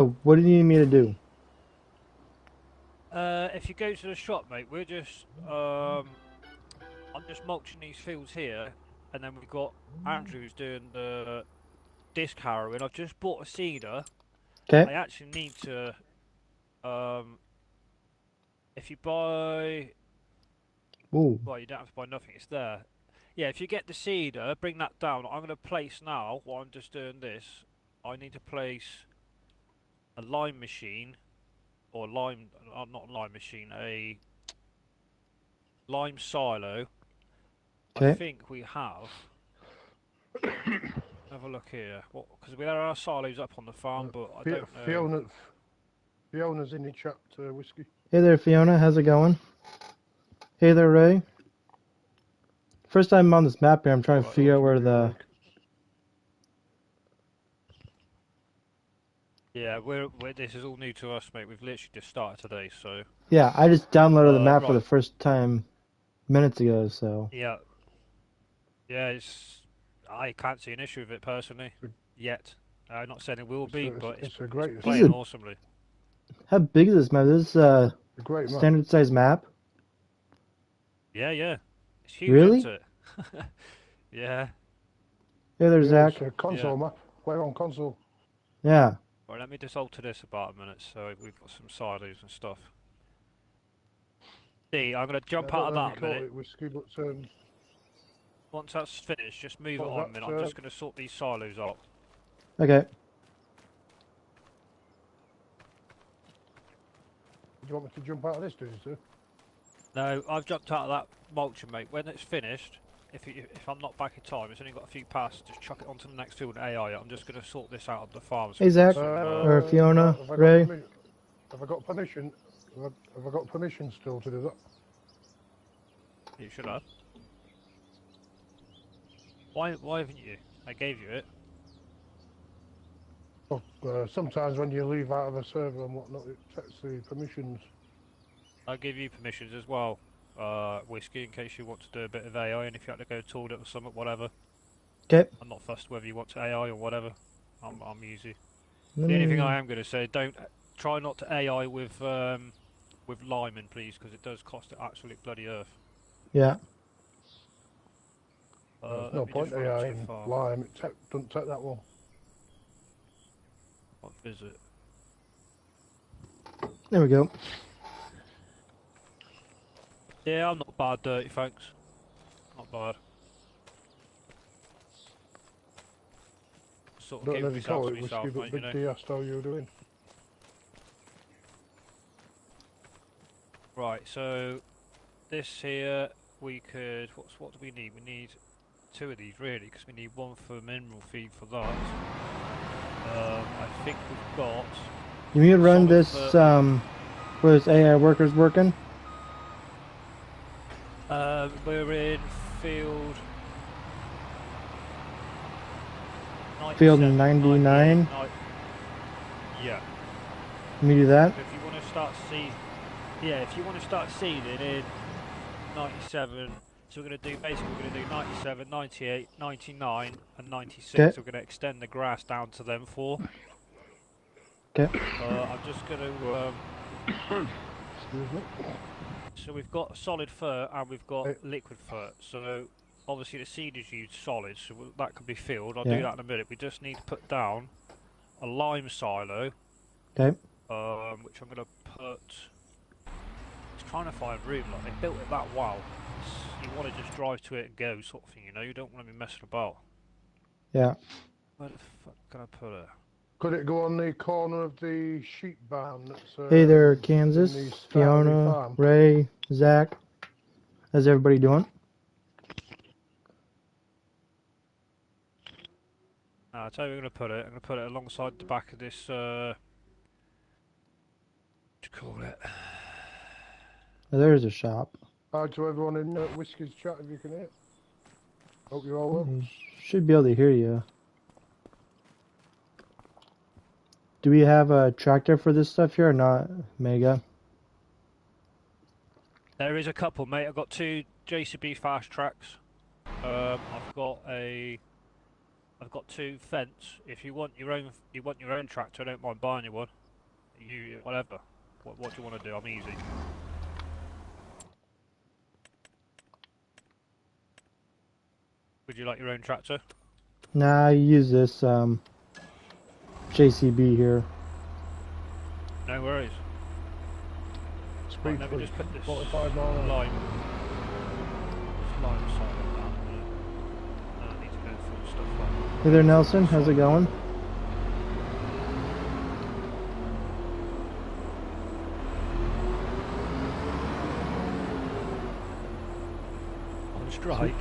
Oh, what do you need me to do? If you go to the shop, mate, we're just I'm just mulching these fields here, and then we've got Andrew's doing the disc harrowing. I've just bought a seeder. Okay. I actually need to um, if you buy, Ooh. well, you don't have to buy nothing. It's there. Yeah, if you get the seeder, bring that down. I'm gonna place now. While I'm just doing this, I need to place a lime machine or lime, not a lime machine, a lime silo. I Okay. think we have a look here. What? Because there are silos up on the farm, but I don't know. Fiona, Fiona's in the chat, Whiskey. Hey there, Fiona. How's it going? Hey there, Ray. First time on this map here, I'm trying to Right. figure out Talking where to you, the... Rick. Yeah, this is all new to us, mate. We've literally just started today, so. Yeah, I just downloaded the map for the Right. first time minutes ago, so... Yeah. Yeah, I can't see an issue with it personally yet. I'm not saying it will be, but it's It's a great, This is playing a... awesomely. How big is this map? This is a a great map. standard size map? Yeah, yeah. It's huge, isn't Really? it? Yeah, Hey there, Yeah, Zach. it's a yeah. console map. Play on console. Yeah. Right, let me just alter this about a minute so we've got some silos and stuff. See, I'm going to I jump don't out of know if you that a caught minute. it, Whiskey, but Once that's finished, just move it what on was a minute. that? I'm just going to sort these silos out. Okay. Do you want me to jump out of this, do you, sir? No, I've jumped out of that mulching, mate. When it's finished, if I'm not back in time, it's only got a few passes. Just chuck it onto the next field and AI. I'm just going to sort this out of the farm so Hey, we've got Zach. some. Or Fiona. Have I got Ray. permission? Have I got permission? Have I got permission still to do that? You should have. Why haven't you? I gave you it. Oh, sometimes when you leave out of a server and whatnot, it sets the permissions. I give you permissions as well, Whiskey, in case you want to do a bit of AI, and if you have to go tool it or something, whatever. Okay. I'm not fussed whether you want to AI or whatever. I'm easy. Let The only thing me... I am going to say, don't try not to AI with Lyman, please, because it does cost absolutely bloody earth. Yeah. There's no Let me point just run up AI to the in farm. Lime. It doesn't take that long. What visit? There we go. Yeah, I'm not bad, dirty, thanks. Not bad. Sort of Don't know keeping if you myself call to it, Whiskey, myself, but mate, you Big know. D asked how you were doing. Right, so this here we could. What do we need? We need two of these really, because we need one for mineral feed for that. I think we've got You need to run solid this, for. where this AI worker's working? We're in field Field 97, 98, 99. yeah. Let me do that. So if you want to start yeah, if you want to start seeding in 97, so we're going to do basically we're going to do 97, 98, 99, and 96. Okay. So we're going to extend the grass down to them four. Okay. I'm just going to. Excuse me. So we've got solid fur and we've got Hey, liquid fur. So obviously the seed is used solid, so that can be filled. I'll do Yeah. that in a minute. We just need to put down a lime silo, Okay. which I'm going to put. It's trying to find room. Like they built it that well. You want to just drive to it and go, sort of thing. You know, you don't want to be messing about. Yeah. Where the fuck can I put it? could it go on the corner of the sheep barn that's Hey there, in the Kansas, start of the Fiona, farm? Ray, Zach. How's everybody doing? I'll tell you where I'm going to put it. I'm going to put it alongside the back of this. What do you call it? Oh, there's a shop. Hi to everyone in Whiskey's chat if you can hear. Hope you're all well. You should be able to hear you. Do we have a tractor for this stuff here or not, Mega? There is a couple, mate. I've got two JCB fast tracks. I've got a I've got 2 fence. If you want your own tractor, I don't mind buying you one. Whatever. What do you want to do? I'm easy. Would you like your own tractor? Nah, I use this JCB here. No worries. Right, Speed let me just put this 45 mile an hour. line side down a minute. I need to go through stuff like Hey there, Nelson. How's it going? on strike.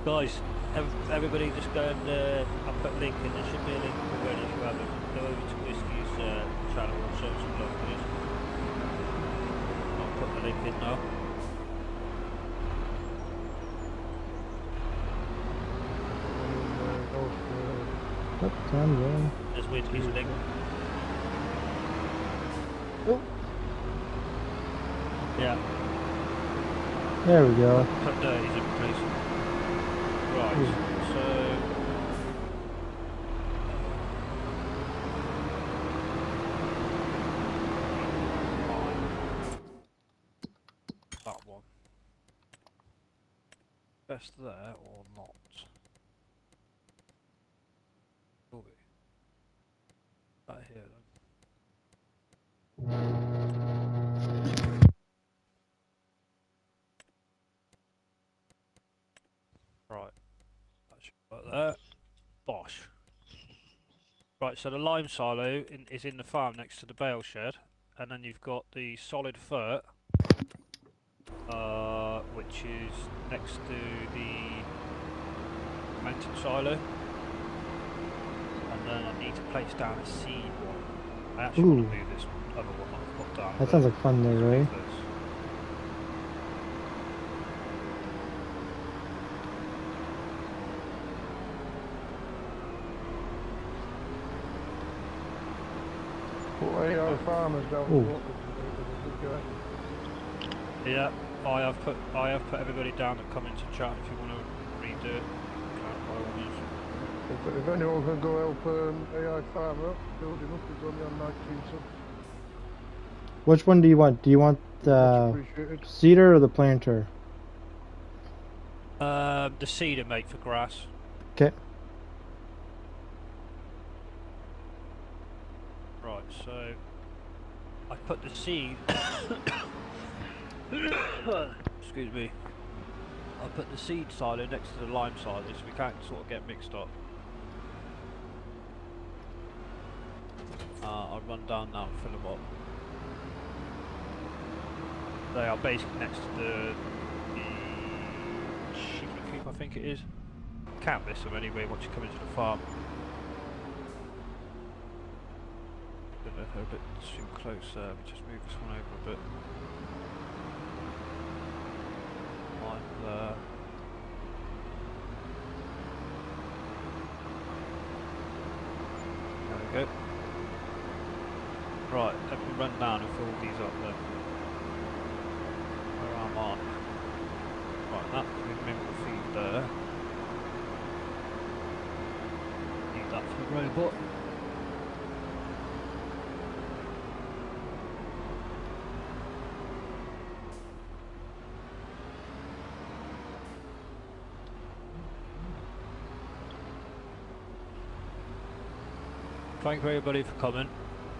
Guys, everybody just go and I'll put a link in. There should be a link already if you haven't. Go over to Whiskey's channel and show some love, please. I'll put the link in now. Oh, time going. There's Whiskey's link. Oh, Yeah, there we go. put dirties in place. Right, so... that one. Best there or not? Will be. Right here then. Right, that should work there. Bosh. Right, so the lime silo is in the farm next to the bale shed, and then you've got the solid fert, which is next to the mountain silo, and then I need to place down a seed one. I actually want Ooh. to move this other one that I've got down. That sounds like fun there, Ray. Put AI farmers down the Ooh. water. Yeah, I have put everybody down that come into chat. If you want to redo it, by all means. If anyone can go help AI farmer up, build him up, he's only on 19 subs. Which one do you want? Do you want Much the appreciated. cedar or the planter? The cedar, mate, for grass. Okay. Right, so I put the seed. Excuse me. I put the seed silo next to the lime silo, so we can't sort of get mixed up. I'll run down now and fill them up. They are basically next to the chicken coop, I think it is. Can't miss them anyway once you come into the farm. Don't know if they're a bit too close there, but just move this one over a bit. Line there. There we go. Right, let me run down and fill these up then. Where am I? Right, that will feed there. Need that for the robot. Thank you everybody for coming.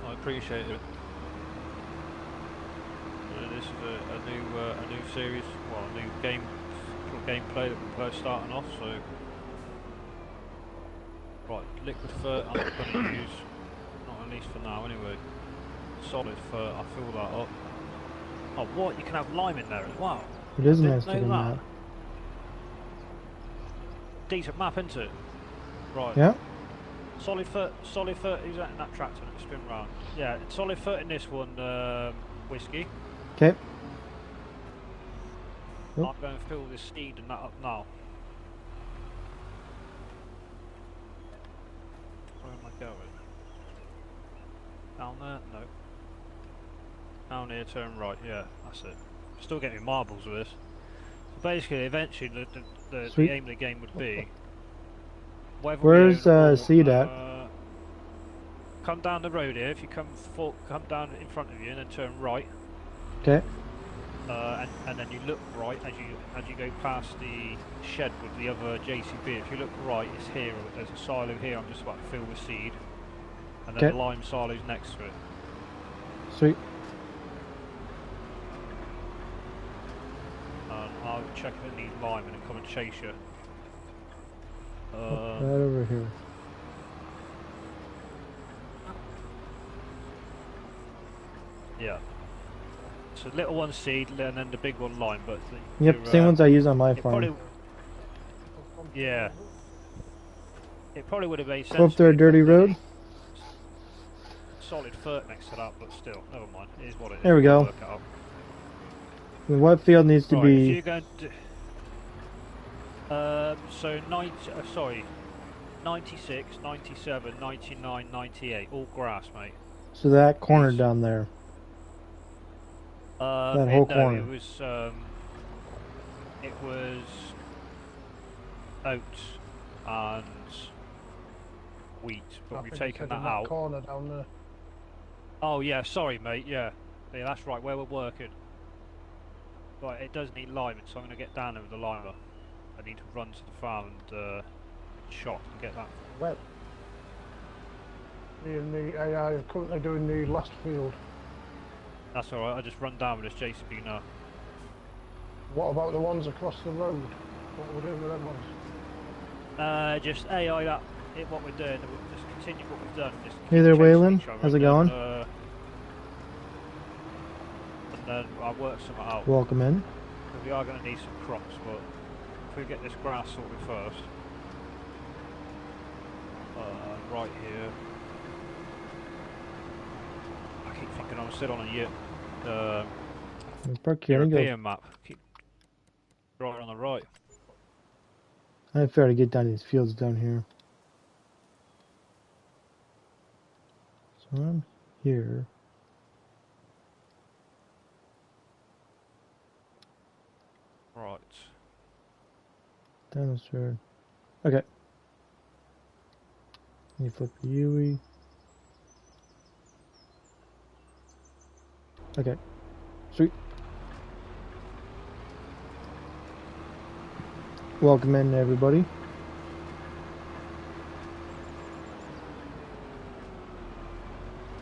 I appreciate it. This is a new series, well, a new gameplay that we're starting off. So, right, liquid fert I'm not going to use, not at least for now anyway. Solid fert, I'll fill that up. Oh, what? You can have lime in there as well. It is a I nice didn't know looking that. map. Decent map, isn't it? Right. Yeah. Solid fert is that in that tractor and spin round. Yeah, solid fert in this one, whiskey. Okay. I'm going to fill this seed and that up now. Where am I going? Down there? No. Down here, turn right, yeah, that's it. Still getting marbles with this. basically, eventually, the Sweet. aim of the game would be whether Where's we own Seed at? come down the road here. If you come down in front of you and then turn right, Okay. and then you look right as you go past the shed with the other JCB. If you look right, it's here. There's a silo here. I'm just about to fill with seed, and then Okay. the lime silo's next to it. Sweet. And I'll check if it needs lime and then come and chase you. Right over here. Yeah. So little one seed and then the big one lime, but Yep, same ones I use on my it farm. probably, yeah. It probably would have made sense. Go up there, to dirty put road. Solid fert next to that, but still, never mind. It is what it is. There we go. We'll work it out. And what field needs to Right, be? if you're going to, so 96, 97, 99, 98, all grass, mate. So that corner down there. That whole no, corner. It was oats and wheat, but we've taken that out. Corner down there. Oh yeah, sorry mate, yeah, that's right, where we're working. Right, it does need liming, so I'm going to get down there with the limer. I need to run to the farm and shop and get that. Well, me and the AI are currently doing the last field. That's alright, I'll just run down with this JCB now. What about the ones across the road? What we're doing with them ones? Just AI that, what we're doing, we'll just continue what we've done. Just Hey there, keep chasing Waylon. each other How's it and going? then, and then I'll work something out. Welcome in. We are going to need some crops, but if we get this grass sorted first. Right here. I keep thinking I'm still on a Park here and go. European map. Keep right on the right. I have fair to get down these fields down here. So I'm here. Right. Down this road. Okay. You flip the UE. Okay. Sweet. Welcome in, everybody.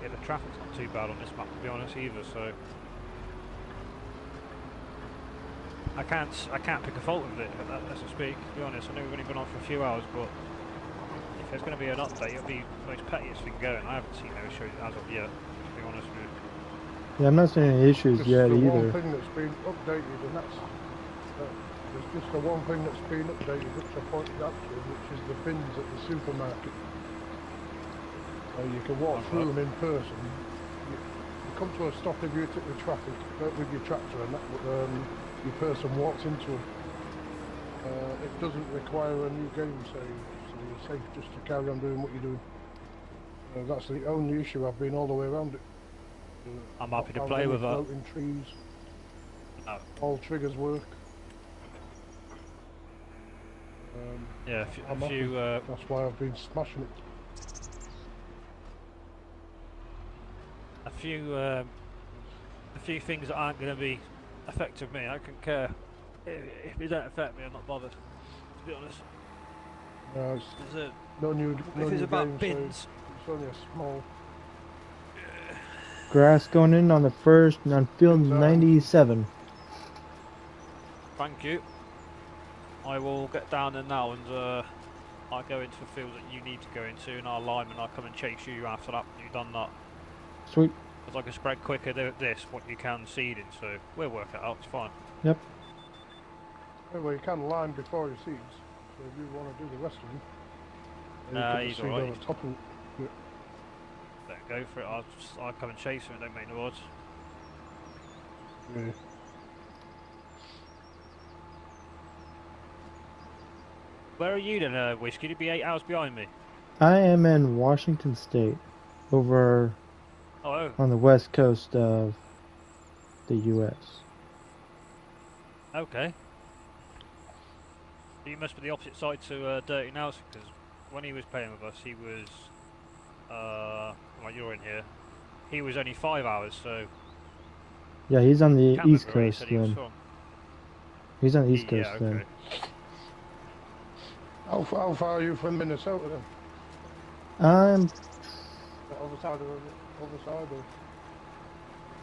Yeah, the traffic's not too bad on this map, to be honest, either. So I can't pick a fault with it, as I speak. To be honest, I know we've only been on for a few hours, but if there's going to be an update, it'll be the most pettiest thing going. I haven't seen no issues as of yet, to be honest with you. Yeah, I'm not seeing any issues Just yet the either. one thing that's been updated, and that's there's just the one thing that's been updated, which I pointed out to, which is the bins at the supermarket. You can walk through them in person. You come to a stop if you hit the traffic with your tractor, and that, your person walks into them. It doesn't require a new game save, so you're safe just to carry on doing what you're doing. That's the only issue. I've been all the way around it. I'm happy to play with that. Floating trees. No. All triggers work. Yeah, That's why I've been smashing it. a few things that aren't going to be affecting me. I can care. If it don't affect me, I'm not bothered. To be honest. No, There's no if it's new about game, bins. so it's only a small. Grass going in on the first on field Good job. 97. Thank you. I will get down there now and I'll go into the field that you need to go into, and I'll lime and I'll come and chase you after that when you've done that. Sweet. Because I can spread quicker this what you can seeding, so we'll work it out, it's fine. Yep. Anyway, you can line before he seeds, so if you want to do the rest of them, you can he's just seed alright. over top of it. Go for it, I'll come and chase him, it don't make no odds. Yeah. Where are you then, Whiskey? You'd be 8 hours behind me. I am in Washington State, over Oh, on the west coast of the U.S. okay. You must be the opposite side to Dirty Nelson, because when he was playing with us, he was, well, you're in here. He was only 5 hours, so Yeah, he's on the can't East remember where he Coast said he was then. from. He's on the East Coast Yeah, then. okay. How far are you from Minnesota then? I'm The other side of the other side of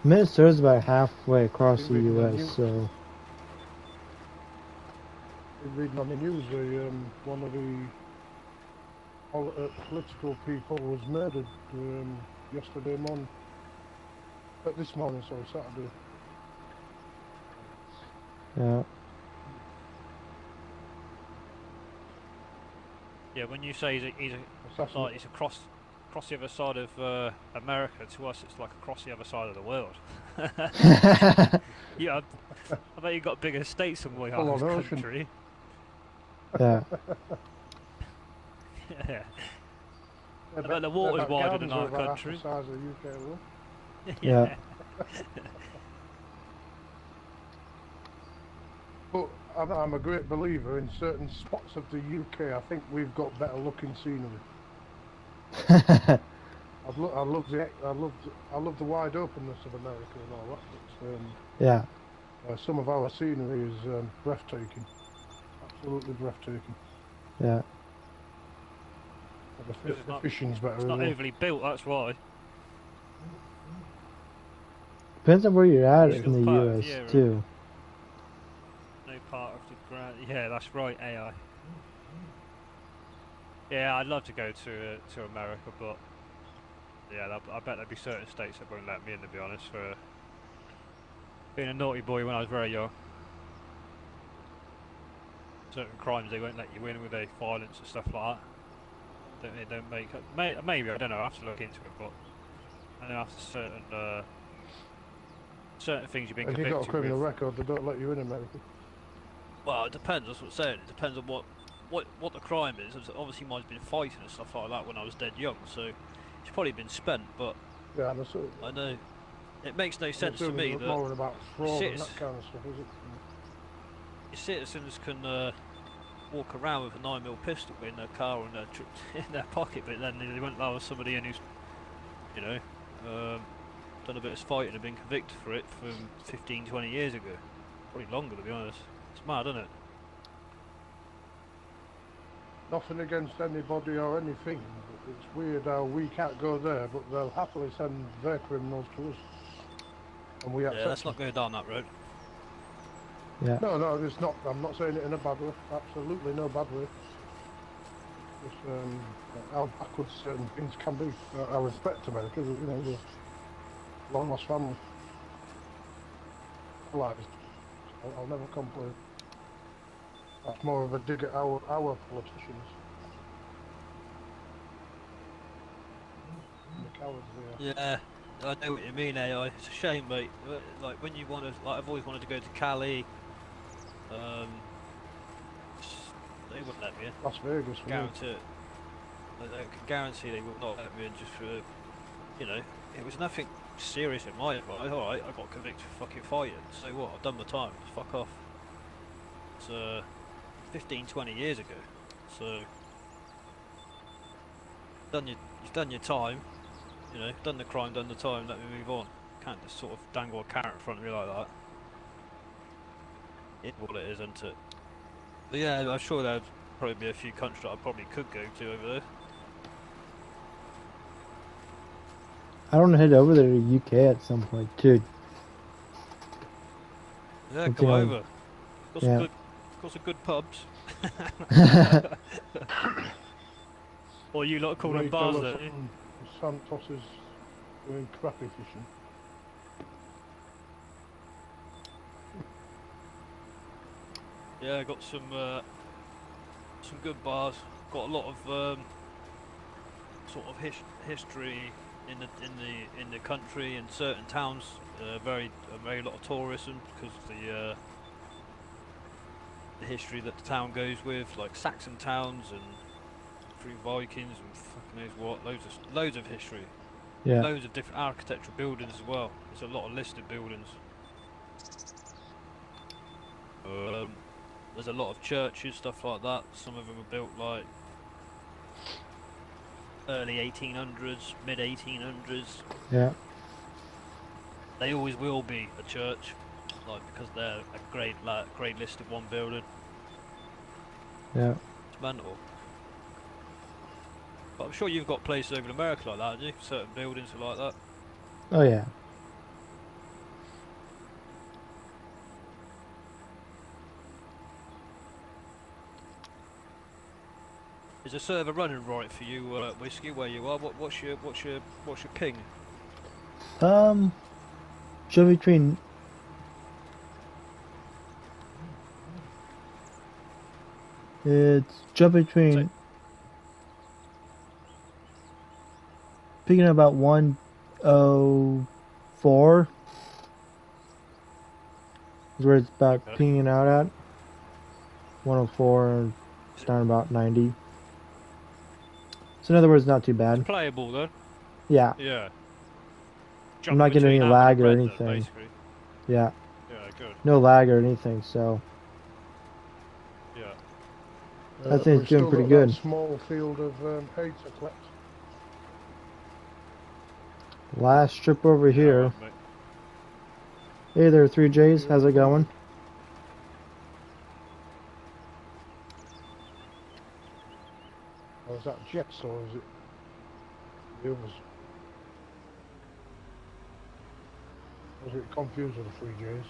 Minnesota's about halfway across the reading on U.S. news. So Reading on the news, one of the political people was murdered yesterday morning. This morning, sorry, Saturday. yeah, Yeah, when you say he's across the other side of America, to us it's like across the other side of the world. Yeah, I bet you've got bigger states than we Full are as on a ocean. country. yeah. Yeah. I bet the water's wider than our country. The size of the UK alone. Yeah. But I'm a great believer in certain spots of the UK. I think we've got better looking scenery. I love the wide openness of America and all that. But, Yeah. some of our scenery is breathtaking, absolutely breathtaking. Yeah. The fishing's better. It's not overly built, that's why. Depends on where you're at Yeah. in the Part of U.S. Europe. too. No part of the ground. Yeah, that's right, AI. Yeah, I'd love to go to America, but yeah, I bet there'd be certain states that won't let me in, to be honest, for being a naughty boy when I was very young. Certain crimes they won't let you in with their violence and stuff like that. They don't make up. Maybe, I don't know, I have to look into it, but I know after certain things you've been If convicted you've got a criminal with. record, they don't let you in America. Well, it depends, that's what I'm saying. It depends on what the crime is. Obviously mine's been fighting and stuff like that when I was dead young, so it's probably been spent, but Yeah, I know it makes no sense to me that more about fraud and that kind of stuff, is it? your citizens can walk around with a 9mm pistol in their car or in their pocket, but then they won't allow somebody in who's, you know, done a bit of fighting and been convicted for it from 15, 20 years ago. Probably longer, to be honest. It's mad, isn't it? Nothing against anybody or anything, but it's weird how we can't go there, but they'll happily send their criminals to us. And we accept let's not go down that road. Yeah. No, it's not. I'm not saying it in a bad way. Absolutely no bad way. Just how backwards certain things can be. I respect America, you know, the long lost family. Like, I'll never complain. That's more of a dig at our politicians. The cowards they are. Yeah, I know what you mean, AI. It's a shame, mate. Like when you want to, like I've always wanted to go to Cali. They wouldn't let me in. Las Vegas, for me. Guarantee it. I can guarantee they would not let me in just for, you know, it was nothing serious in my advice. Alright, I got convicted for fucking fighting. So what? I've done my time. Fuck off. It's 15, 20 years ago. So you've done your time. You know, done the crime, done the time. Let me move on. Can't just sort of dangle a carrot in front of me like that. It's what it is, isn't it? But yeah, I'm sure there'd probably be a few countries that I probably could go to over there. I want to head over there to UK at some point too. Yeah, With come the, over. yeah. Got some good pubs. Or you lot call them bars, don't you? Santos is doing crappy fishing. Yeah, I got some good bars. Got a lot of sort of history in the country and certain towns. A very lot of tourism because of the history that the town goes with, like Saxon towns and through Vikings and fucking knows what. Loads of history. Yeah. Loads of different architectural buildings as well. There's a lot of listed buildings. There's a lot of churches, stuff like that. Some of them are built like early 1800s, mid 1800s. Yeah. They always will be a church, like because they're a grade list of one building. Yeah. It's mental. But I'm sure you've got places over in America like that, haven't you? Certain buildings are like that. Oh yeah. Is the server running right for you, Whiskey, where you are? What's your ping? Should between. It's jump So, between. Picking about 104 is where it's about okay. pinging out at. 104 down about 90. So in other words, not too It's bad. playable then. Yeah. Yeah. I'm Jumping not getting between any Amber lag and or Red then, anything. basically. Yeah. Yeah, good. No lag or anything, so Yeah. I think We've it's doing still pretty got good. that small field of hay to collect. Last strip over Yeah, here. alright, mate. Hey there, 3Js. Yeah, How's it going? Or is that Jets or is it the others? I was a bit confused with the 3Js.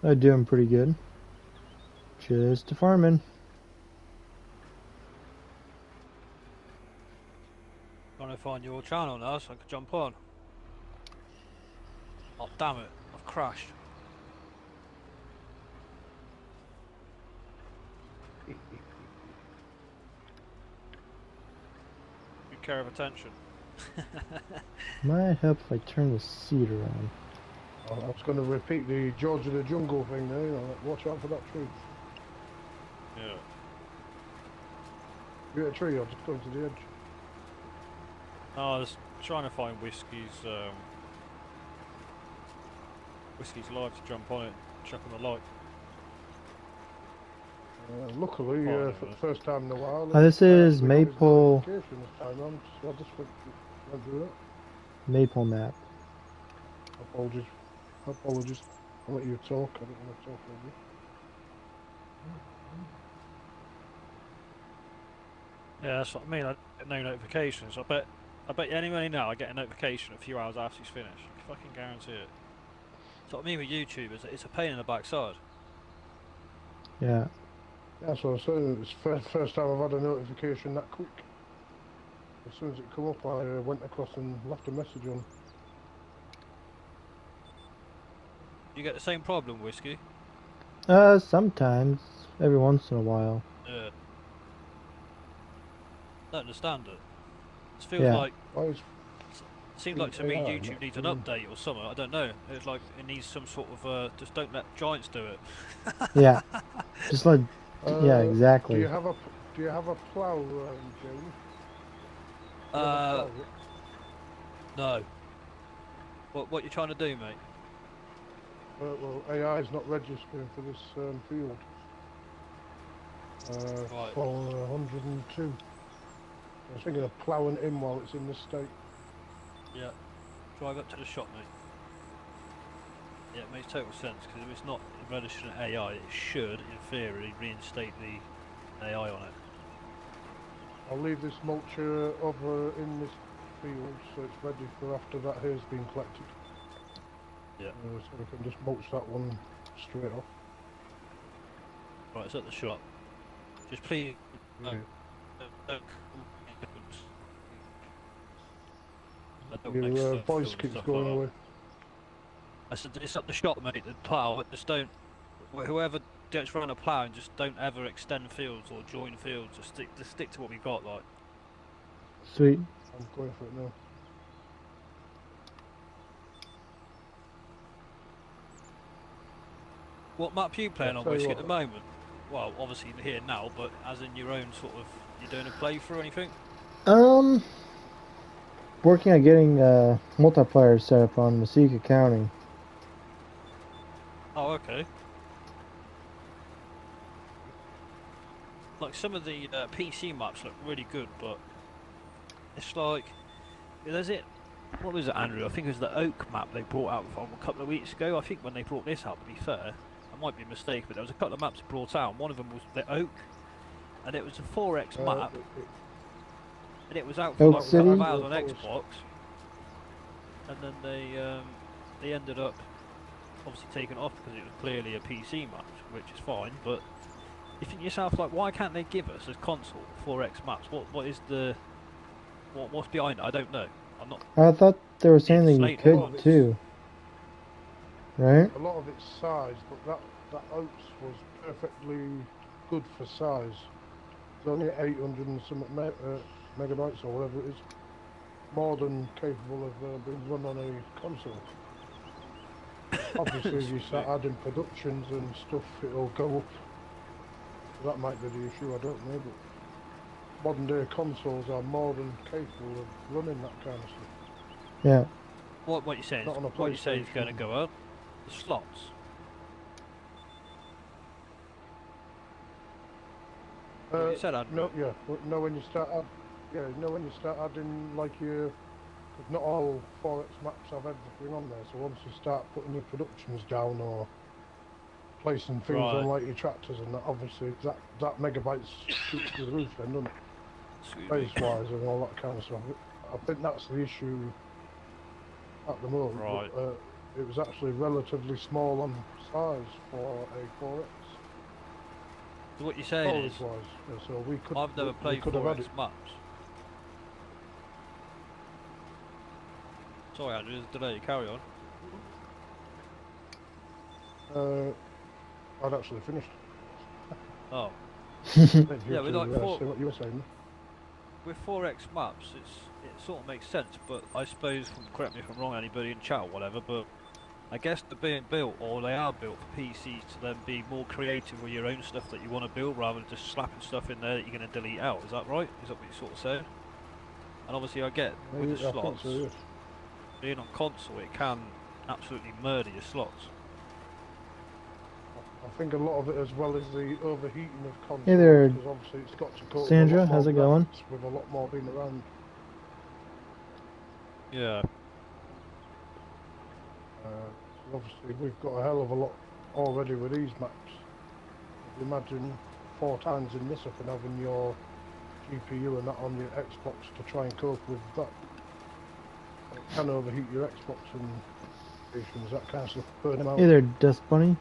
I'm doing pretty good. Just farming. Trying to find your channel now so I can jump on. Oh, damn it. I've crashed. Good care of attention. Might help if I turn the seat around. I was going to repeat the George of the Jungle thing there, you know, like, watch out for that tree. Yeah. You hit a tree or just going to the edge? No, I was trying to find Whiskey's live to jump on it, chuck on the light. Luckily, Oh, for the first time in a while, This I is actually got his Maple notification this time round, so I just went through that. Maple map. Apologies. Apologies. I'll let you talk. I don't want to talk over you. Yeah, that's what I mean. I get no notifications. I bet you any money now I get a notification a few hours after he's finished. I can fucking guarantee it. That's what I mean with YouTubers. It's a pain in the backside. Yeah. That's what I was saying. It's the first time I've had a notification that quick. As soon as it come up, I went across and left a message on. You get the same problem, Whiskey? Sometimes. Every once in a while. Yeah. Don't understand it. It feels Yeah. like seems like to me AI, YouTube needs an update or something. I don't know. It's like it needs some sort of just don't let giants do it. Yeah. Just like yeah, exactly. Do you have a plough, Jamie? No. What you trying to do, mate? Well, AI is not registering for this field. Right. For 102. I was thinking of ploughing in while it's in this state. Yeah. Drive up to the shop, mate. Yeah, it makes total sense because if it's not registering AI, it should, in theory, reinstate the AI on it. I'll leave this mulch over in this field so it's ready for after that hay's been collected. Yeah. So we can just mulch that one straight off. Right, it's at the shop. Just please. Yeah. Your voice keeps going away. I said it's up the shop, mate. The plough. Just don't. Whoever gets run a plough, and just don't ever extend fields or join fields. Just stick to what we got, like. Sweet. I'm going for it now. What map are you playing on tell you Whiskey at the what, moment? Well, obviously here now, but as in your own sort of, you doing a playthrough or anything? Um, working on getting multiplayer set up on Masika County. Oh, okay. Like some of the PC maps look really good, but it's like, there's it. What was it, Andrew? I think it was the Oak map they brought out from a couple of weeks ago. I think when they brought this out, to be fair, I might be mistaken, but there was a couple of maps brought out. And one of them was the Oak, and it was a 4x map, and it was out for Oak like a couple of City? hours on Xbox, and then they ended up obviously taking it off because it was clearly a PC match, which is fine. But you think to yourself, like, why can't they give us as console 4x maps? What is the what's behind it? I don't know. I'm not. I thought they were saying that you Slate could one. too. Right? a lot of it's size, but that Oaks was perfectly good for size. It's only 800 and some megabytes or whatever it is. More than capable of being run on a console. Obviously, if you start adding productions and stuff, it'll go up. That might be the issue, I don't know, but modern day consoles are more than capable of running that kind of stuff. Yeah. What you saying? Not on a What you saying is PlayStation. going to go up? The slots. What you said, Andrew? No, when you start when you start adding like your, not all 4X maps have everything on there. So once you start putting your productions down or placing things on like your tractors and that, obviously that megabytes shoots to the roof then, doesn't it? Space wise and all that kind of stuff. I think that's the issue at the moment. Right. But, it was actually relatively small on size for a 4X. So what you're saying is, so we could. I've never played 4X maps. Sorry, Andrew, there's a delay. Carry on. I'd actually finished. Oh. Yeah, with like what you were saying. With 4X maps, it sort of makes sense, but I suppose, correct me if I'm wrong, anybody in chat or whatever, but I guess they're being built, or they are built for PCs to then be more creative with your own stuff that you want to build, rather than just slapping stuff in there that you're going to delete out. Is that right? Is that what you're sort of saying? And obviously I get, with the slots, being on console, it can absolutely murder your slots. I think a lot of it as well is the overheating of consoles. Hey there, because obviously it's got to cope Sandra, with a lot how's it more going? graphics, with a lot more being around. Yeah. Obviously we've got a hell of a lot already with these maps. Imagine 4 times in this up and having your GPU and that on your Xbox to try and cope with that. It can overheat your Xbox and stations, that kind of stuff, burn them out. Hey there, Dust Bunny.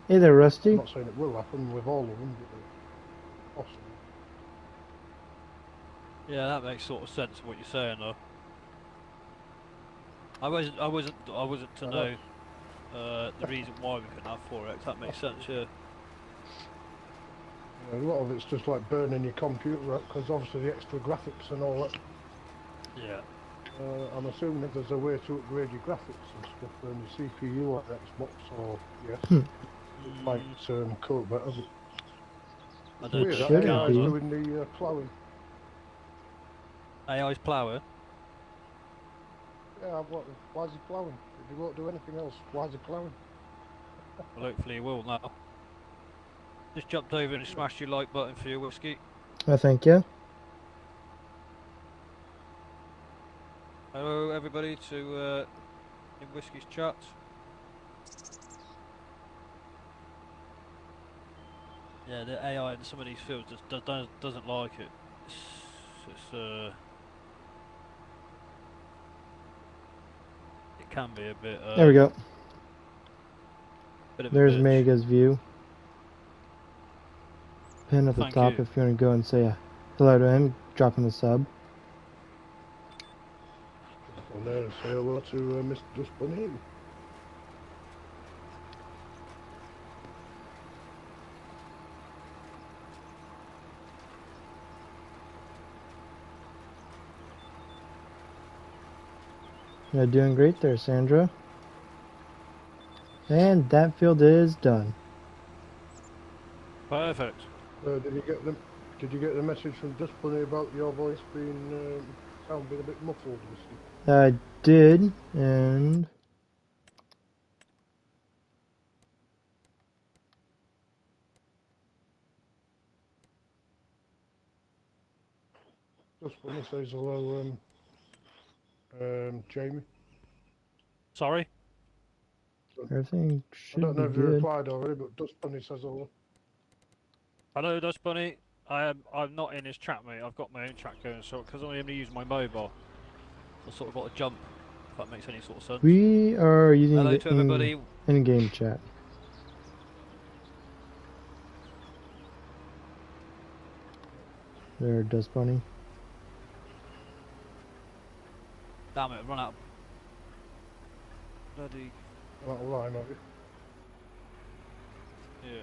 Hey there, Rusty. I'm not saying it will happen with all of them, but it's possible. Yeah, that makes sort of sense of what you're saying, though. I wasn't to know the reason why we couldn't have 4X. That makes sense, yeah. A lot of it's just like burning your computer up, because obviously the extra graphics and all that. Yeah. I'm assuming if there's a way to upgrade your graphics and stuff, then your CPU on Xbox or it might cope better. I It's don't weird, know. should AI's be. doing the ploughing. AI's plower. Yeah, why is he ploughing? If he won't do anything else, why is he ploughing? Well, hopefully he will now. Just jumped over and smashed your like button for your whiskey. Thank you. Hello, everybody, to in Whiskey's chat. Yeah, the AI in some of these fields just doesn't like it. It can be a bit. There we go. Bit of There's a bitch. Mega's view. Pin at the Thank top you. if you want to go and say hello to him, drop him a sub. On there and say hello to Mr. Dust Bunny. You're doing great there, Sandra. And that field is done. Perfect. Did you get the message from Dust Bunny about your voice being sounding a bit muffled? I did, and Dust Bunny says hello, Jamie. Sorry? everything I should don't be know if you good. replied already, but Dust Bunny says hello. Hello, Dust Bunny. I'm not in his chat, mate. I've got my own chat going, so because I'm only using my mobile, I sort of got to jump. If that makes any sort of sense. We are using Hello the to everybody. in-game chat. There, Dust Bunny. Damn it, run out. Bloody. Not a line, have you? Yeah.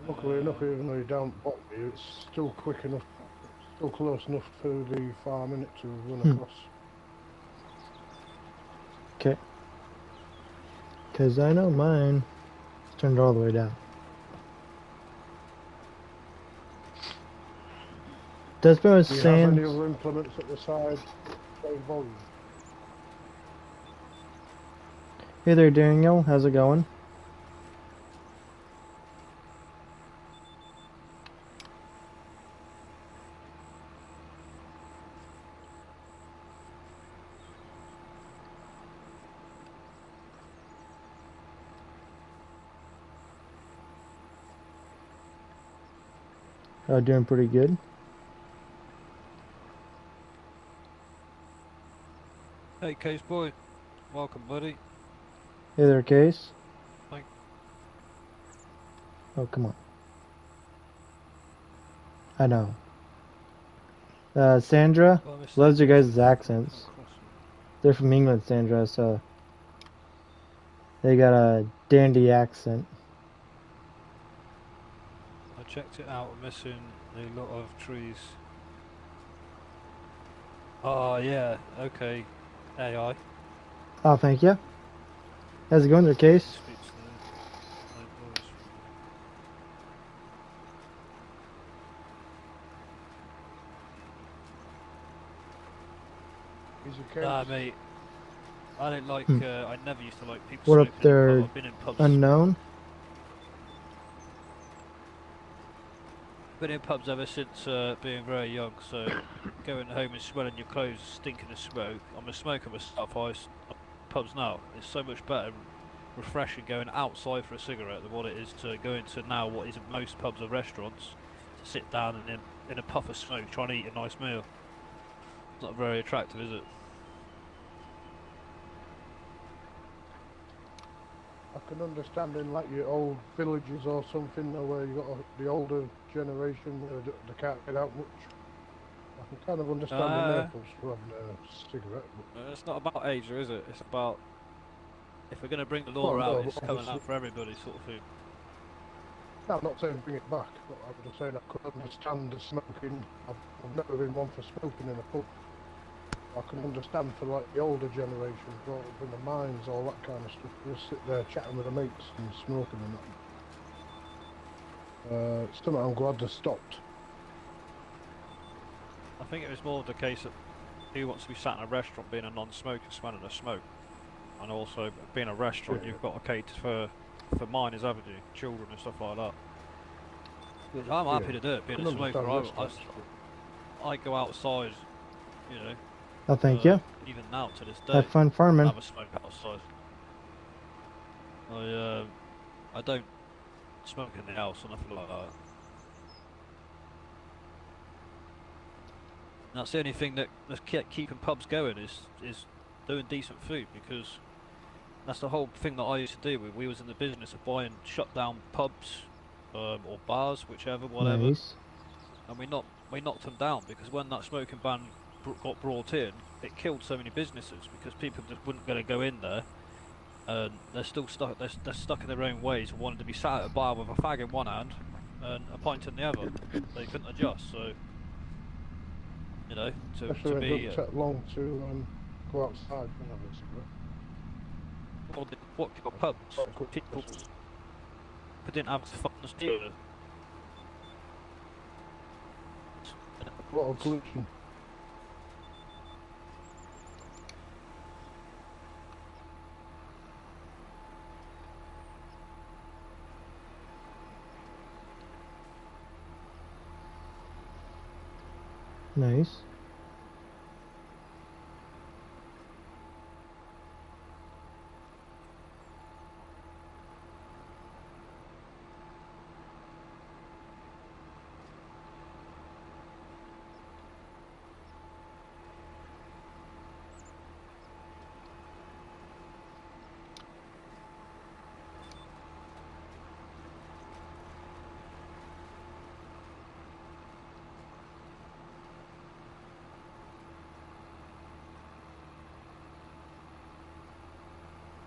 Luckily enough, even though you don't bot me, it's still quick enough, still close enough for the farm in it to run across. Okay. Because I know mine turned all the way down. Dust Bunny was Do you have saying... any other implements at the side? Same volume. Hey there, Daniel. How's it going? Doing pretty good. Hey, Case Boy. Welcome, buddy. Hey there, Case. Hi. Oh, come on. I know. Sandra loves your guys' accents. They're from England, Sandra, so they got a dandy accent. I checked it out. We're missing a lot of trees. Oh, yeah. Okay. AI. Oh, thank you. How's it going there, Case? Speaks the voice. Nah, mate. I don't like. I never used to like people What up smoking there, in pub. I've been in pubs. Unknown? Been in pubs ever since being very young. So going home and smelling your clothes, stinking of smoke. I'm a smoker myself. Pubs now. It's so much better, refreshing going outside for a cigarette than what it is to go into now what is most pubs or restaurants to sit down and in a puff of smoke trying to eat a nice meal. It's not very attractive, is it? I can understand in like your old villages or something where you got the older generation they can't get out much. I can kind of understand in Naples for having a cigarette. But It's not about age, is it? It's about if we're going to bring the law out, it's coming out for everybody, sort of thing. No, I'm not saying bring it back, but I'm just saying I could understand the smoking. I've never been one for smoking in a pub. I can understand for like the older generation, brought up in the mines, all that kind of stuff. Just sit there chatting with the mates and smoking and that. It's something I'm glad they stopped. I think it was more the case that who wants to be sat in a restaurant being a non-smoker smelling a smoke, and also being a restaurant you've got to cater for minors, haven't you? Children and stuff like that. Which I'm happy to do it, being a smoker. I go outside, you know. Oh, thank you. Even now to this day. Have fun farming. Have a smoke outside. I don't smoke in the house or nothing like that. And that's the only thing that's keeping pubs going is doing decent food, because that's the whole thing that I used to do. We was in the business of buying shut down pubs or bars, whichever, whatever. Nice. And we knocked them down, because when that smoking ban got brought in, it killed so many businesses because people just weren't going to go in there, and they're still stuck. They're stuck in their own ways, and wanted to be sat at a bar with a fag in one hand and a pint in the other. They couldn't adjust, so you know, to be. It doesn't take long to Go outside and have a cigarette. All the what your pubs, Quite a quick people process. didn't have funds to do it. A lot of glitching. Nice.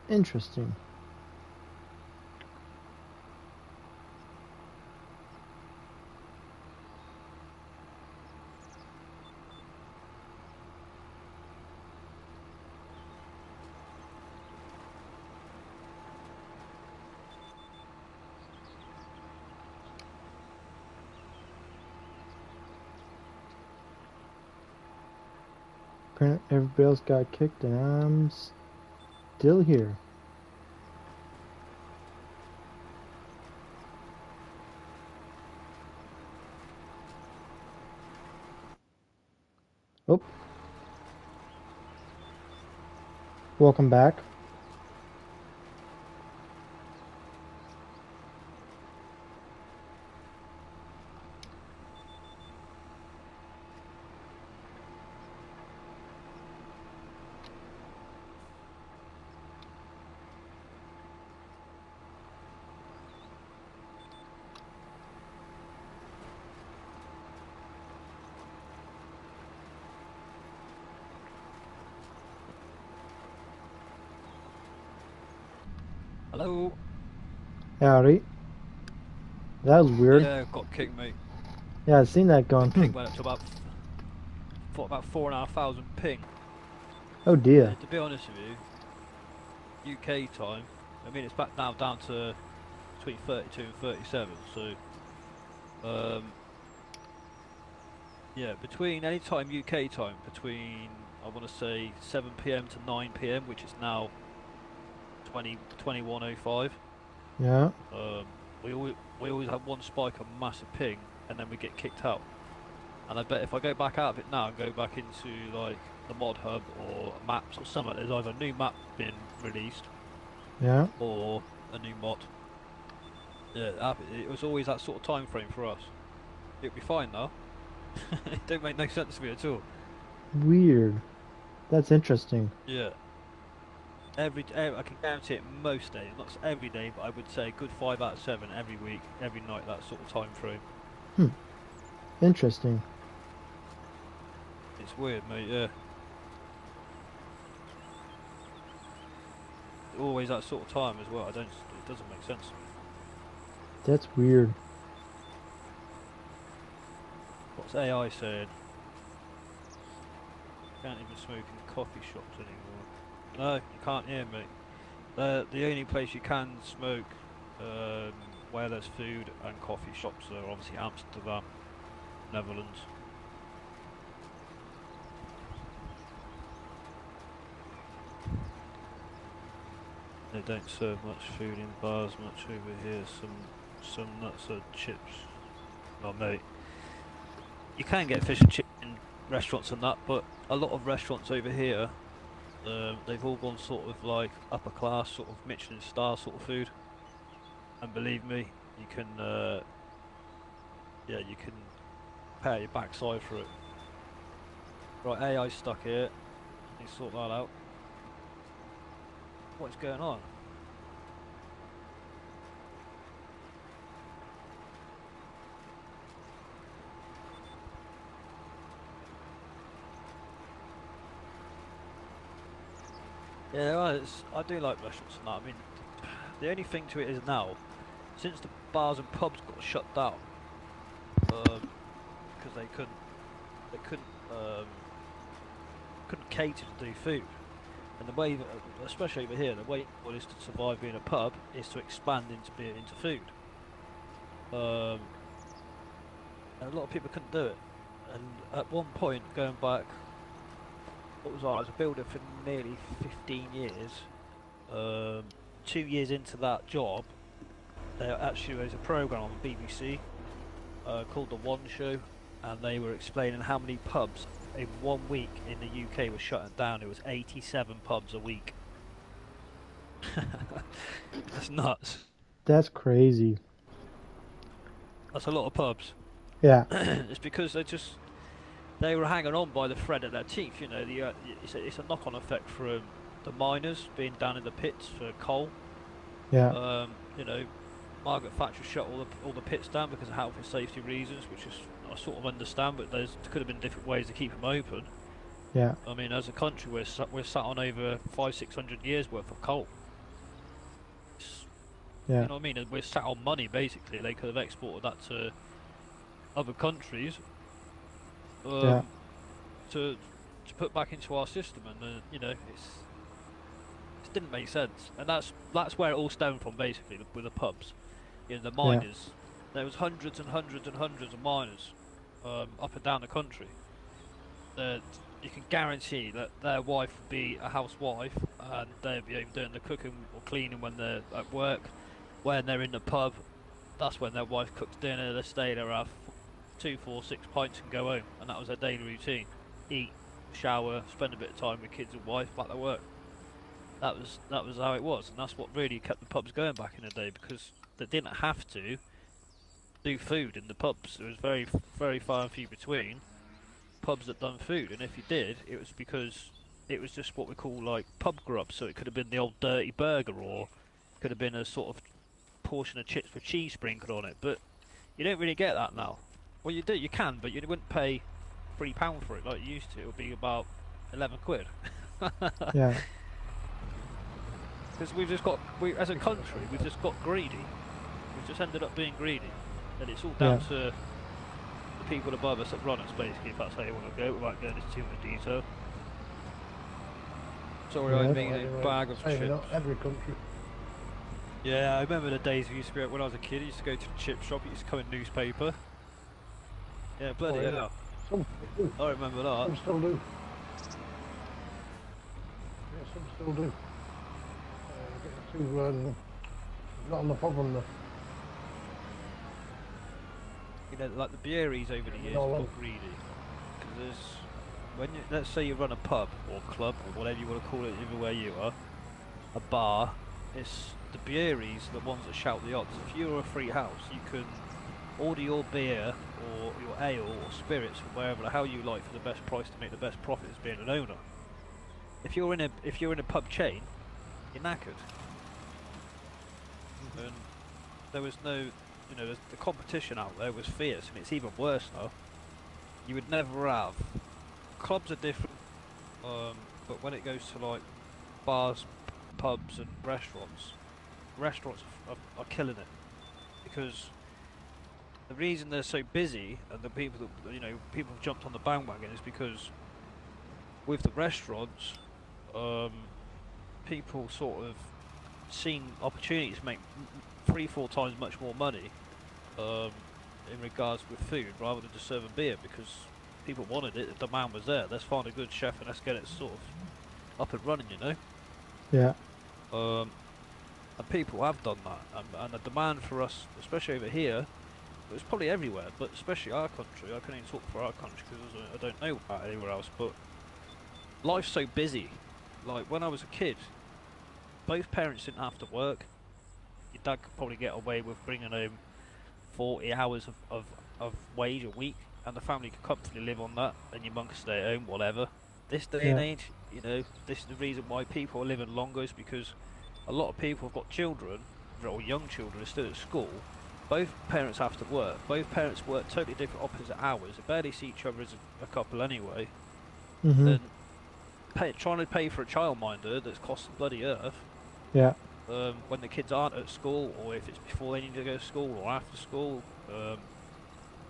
Interesting. Apparently everybody else got kicked and I'm still here. Oh. Welcome back. Hello. Howdy. That was weird. Yeah, got kicked, mate. Yeah, I seen that going. Ping went up to about 4,500 ping. Oh dear. To be honest with you, UK time. I mean, it's back now down to between 32 and 37. So, yeah, between any time UK time between I want to say 7 p.m. to 9 p.m., which is now 21:05. Yeah. We always have one spike of massive ping, and then we get kicked out. And I bet if I go back out of it now and go back into like the mod hub or maps or something, there's either a new map being released Yeah. or a new mod. Yeah, it was always that sort of time frame for us. It'd be fine though. It don't make no sense to me at all. Weird. That's interesting. Yeah. I can guarantee it most days, not every day, but I would say a good 5 out of 7 every week, every night, that sort of time frame. Interesting. It's weird, mate, yeah. Always that sort of time as well, it doesn't make sense to me. That's weird. What's AI saying? Can't even smoke in coffee shops anymore. No, you can't hear me. The only place you can smoke where there's food and coffee shops are obviously Amsterdam, Netherlands. They don't serve much food in bars much over here. Some nuts or chips. Oh mate, you can get fish and chips in restaurants and that, but a lot of restaurants over here, they've all gone sort of like upper class, sort of Michelin star sort of food. And believe me, you can, yeah, you can pay your backside for it. Right, AI's stuck here. Let me sort that out. What's going on? Yeah, well, I do like restaurants and that. I mean, the only thing to it is now, since the bars and pubs got shut down, because they couldn't couldn't cater to do food. And the way, especially over here, the way it is to survive being a pub is to expand into food. And a lot of people couldn't do it. And at one point, going back, what was I was a builder for nearly 15 years. 2 years into that job, there actually was a program on the BBC called The One Show, and they were explaining how many pubs in 1 week in the UK were shutting down. It was 87 pubs a week. That's nuts. That's crazy. That's a lot of pubs. Yeah. It's because they were hanging on by the thread of their teeth. You know, it's a knock-on effect from the miners being down in the pits for coal. Yeah. You know, Margaret Thatcher shut all the pits down because of health and safety reasons, which is I sort of understand, but there could have been different ways to keep them open. Yeah. I mean, as a country, we're sat on over 500-600 years worth of coal. Yeah. You know what I mean? We're sat on money basically. They could have exported that to other countries. Yeah. To put back into our system, and you know, it didn't make sense, and that's where it all stemmed from basically with the pubs. You know, the miners. Yeah. There was hundreds and hundreds and hundreds of miners up and down the country. That you can guarantee that their wife would be a housewife, and they'd be doing the cooking or cleaning when they're at work. When they're in the pub, that's when their wife cooks dinner. They stay there, have 2, 4, 6 pints and go home, and that was their daily routine. Eat, shower, spend a bit of time with kids and wife, back to work. That was how it was, and that's what really kept the pubs going back in the day, because they didn't have to do food in the pubs. There was very, very far and few between pubs that done food, and if you did, it was because it was just what we call like pub grub. So it could have been the old dirty burger, or it could have been a sort of portion of chips with cheese sprinkled on it. But you don't really get that now. Well, you do, you can, but you wouldn't pay £3 for it like you used to. It would be about 11 quid. Yeah. Because as a country, we've just got greedy. We've just ended up being greedy, and it's all down to the people above us that run us, basically. If that's how you want to go, without going into too much detail. Sorry, I mean a bag of chips. Not every country. Yeah, I remember the days we used to go when I was a kid. I used to go to the chip shop. It used to come in newspaper. Yeah, bloody hell. Some do. I remember that. Some still do. Yeah, some still do. Not on the problem though. You know, like the beeries over the years have got greedy. Because let's say you run a pub or club or whatever you want to call it, everywhere you are, a bar. It's the beeries, the ones that shout the odds. If you're a free house, you can order your beer or your ale or spirits from wherever the hell you like for the best price to make the best profit as being an owner. If you're in a pub chain, you're knackered. And there was no, you know, the competition out there was fierce, and it's even worse now. You would never have, clubs are different, but when it goes to like bars, pubs and restaurants are killing it, because the reason they're so busy and the people that, you know, people have jumped on the bandwagon is because with the restaurants, people sort of seen opportunities to make 3-4 times much more money in regards with food rather than just serving beer, because people wanted it, the demand was there. Let's find a good chef and let's get it sort of up and running, you know. Yeah. And people have done that, and the demand for us, especially over here, it's probably everywhere, but especially our country. I can only talk for our country because I don't know about anywhere else, but life's so busy. Like when I was a kid, both parents didn't have to work. Your dad could probably get away with bringing home 40 hours of wage a week, and the family could comfortably live on that, and your mum could stay at home, whatever. This day and age, you know, this is the reason why people are living longer, is because a lot of people have got children, or young children, are still at school. Both parents have to work. Both parents work totally different opposite hours. They barely see each other as a couple anyway. Then trying to pay for a childminder that's costing bloody earth. Yeah. When the kids aren't at school, or if it's before they need to go to school or after school,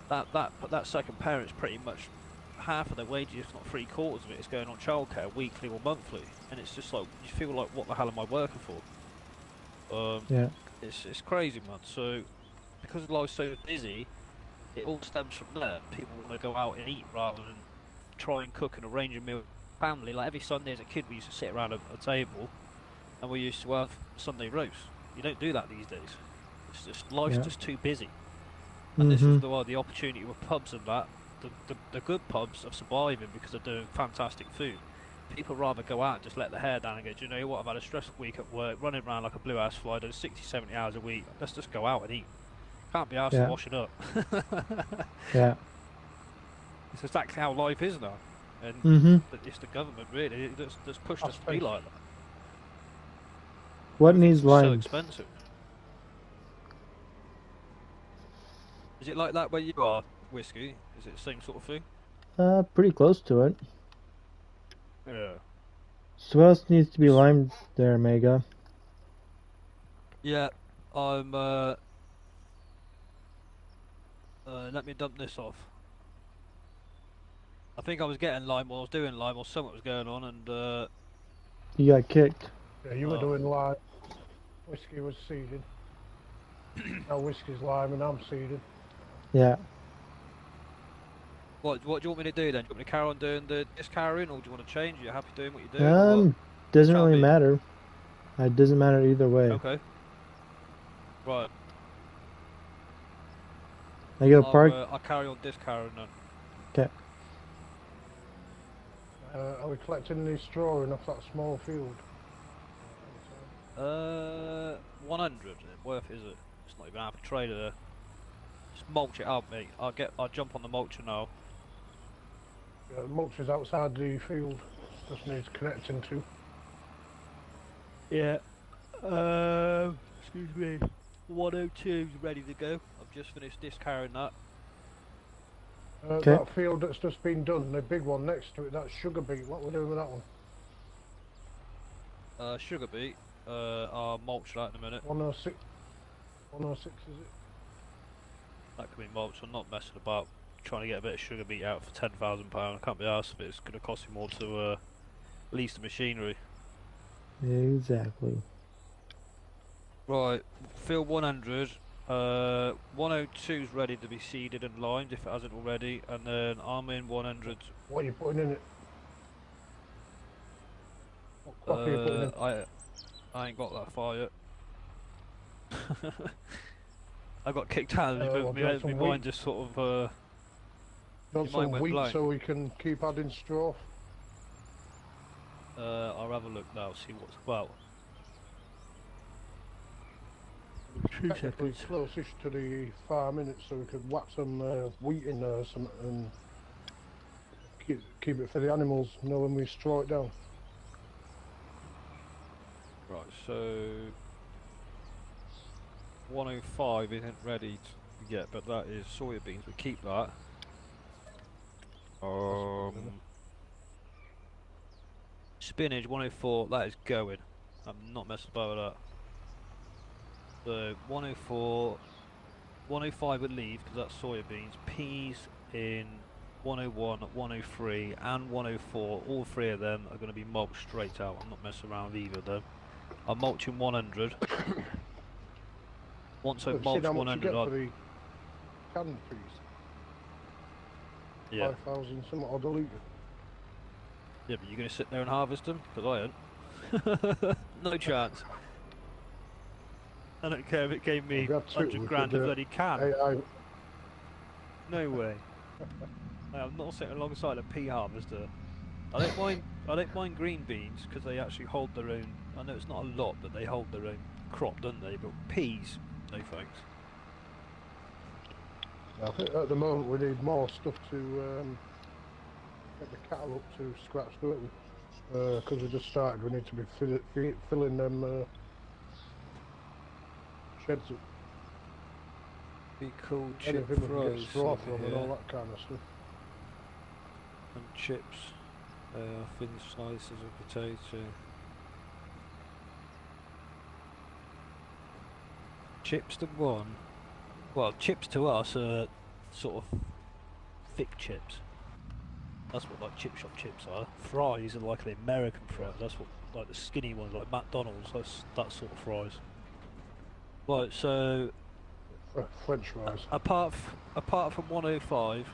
that second parent's pretty much half of their wages, if not three quarters of it, is going on childcare, weekly or monthly, and it's just like you feel like, what the hell am I working for? Yeah. It's crazy, man. So because life's so busy, it all stems from there. People want to go out and eat rather than try and cook and arrange a meal with family. Like every Sunday as a kid, we used to sit around a table and we used to have Sunday roast. You don't do that these days. It's just life's just too busy. And this is the opportunity with pubs and that. The good pubs are surviving because they're doing fantastic food. People rather go out and just let their hair down and go, do you know what, I've had a stressful week at work, running around like a blue ass fly, doing 60, 70 hours a week, let's just go out and eat. Can't be asked to wash it up. Yeah. It's exactly how life is now. And it's the government really that's pushed us to be like that. What needs lime? So expensive. Is it like that where you are, Whiskey? Is it the same sort of thing? Pretty close to it. Yeah. So what else needs to be limed there, Mega? Yeah, I'm let me dump this off. I think I was getting lime while I was doing lime or something was going on and You got kicked. Yeah, you were doing lime. Whiskey was seeded. Now Whiskey's lime and I'm seeded. Yeah. What do you want me to do then? Do you want me to carry on doing the discarrying, or do you want to change? Are you happy doing what you're doing? Doesn't really matter. It doesn't matter either way. Okay. Right. I go park. I'll carry on discarrying then. Okay. Are we collecting any straw enough that small field? 100. Worth is it? It's not even half a trailer there. Just mulch it up, mate. I'll jump on the mulcher now. Yeah, the mulch is outside the field. Just needs connecting to. Yeah. Excuse me. 102's ready to go. I've just finished discarrying that. That field that's just been done, the big one next to it, that's sugar beet. What we're doing with that one? Sugar beet. I'll mulch that in a minute. 106. 106 is it? That can be mulched. I'm not messing about trying to get a bit of sugar beet out for £10,000. I can't be arsed if it's going to cost me more to lease the machinery. Exactly. Right, field 100. 102's ready to be seeded and limed if it hasn't already, and then I'm in 100. What are you putting in it? What crop are you putting in? I ain't got that far yet. I got kicked out of it, my mind just sort of Got some wheat blank. so we can keep adding straw. I'll have a look now, see what's about. Technically closest to the farm in it, so we could whack some wheat in there or something and keep it for the animals, you know, when we straw it down. Right, so 105 isn't ready yet, but that is soybeans. We keep that. Spinach 104. That is going. I'm not messing about with that. So 104, 105 would leave because that's soybeans. Peas in 101, 103, and 104. All three of them are going to be mulched straight out. I'm not messing around with either of them. I'm mulching 100. Once I've mulched 100, I'll... for the canned peas? Yeah. 5,000 something odd a litre. Yeah, but you're going to sit there and harvest them? Because I ain't. No chance. I don't care if it gave me 100 grand a bloody can. No way. I'm not sitting alongside a pea harvester. I don't mind green beans because they actually hold their own. I know it's not a lot, but they hold their own crop, don't they? But peas, no thanks. I think at the moment we need more stuff to get the cattle up to scratch, don't we? Because we just started, we need to be filling them sheds up. Be cool chip anything we can fries get straw from and all that kind of stuff. And chips, thin slices of potato. Chips to one. Well, chips to us are sort of thick chips. That's what like chip shop chips are. Fries are like the American fries. That's what like the skinny ones like McDonald's. That's that sort of fries. Right, so French fries. apart from 105,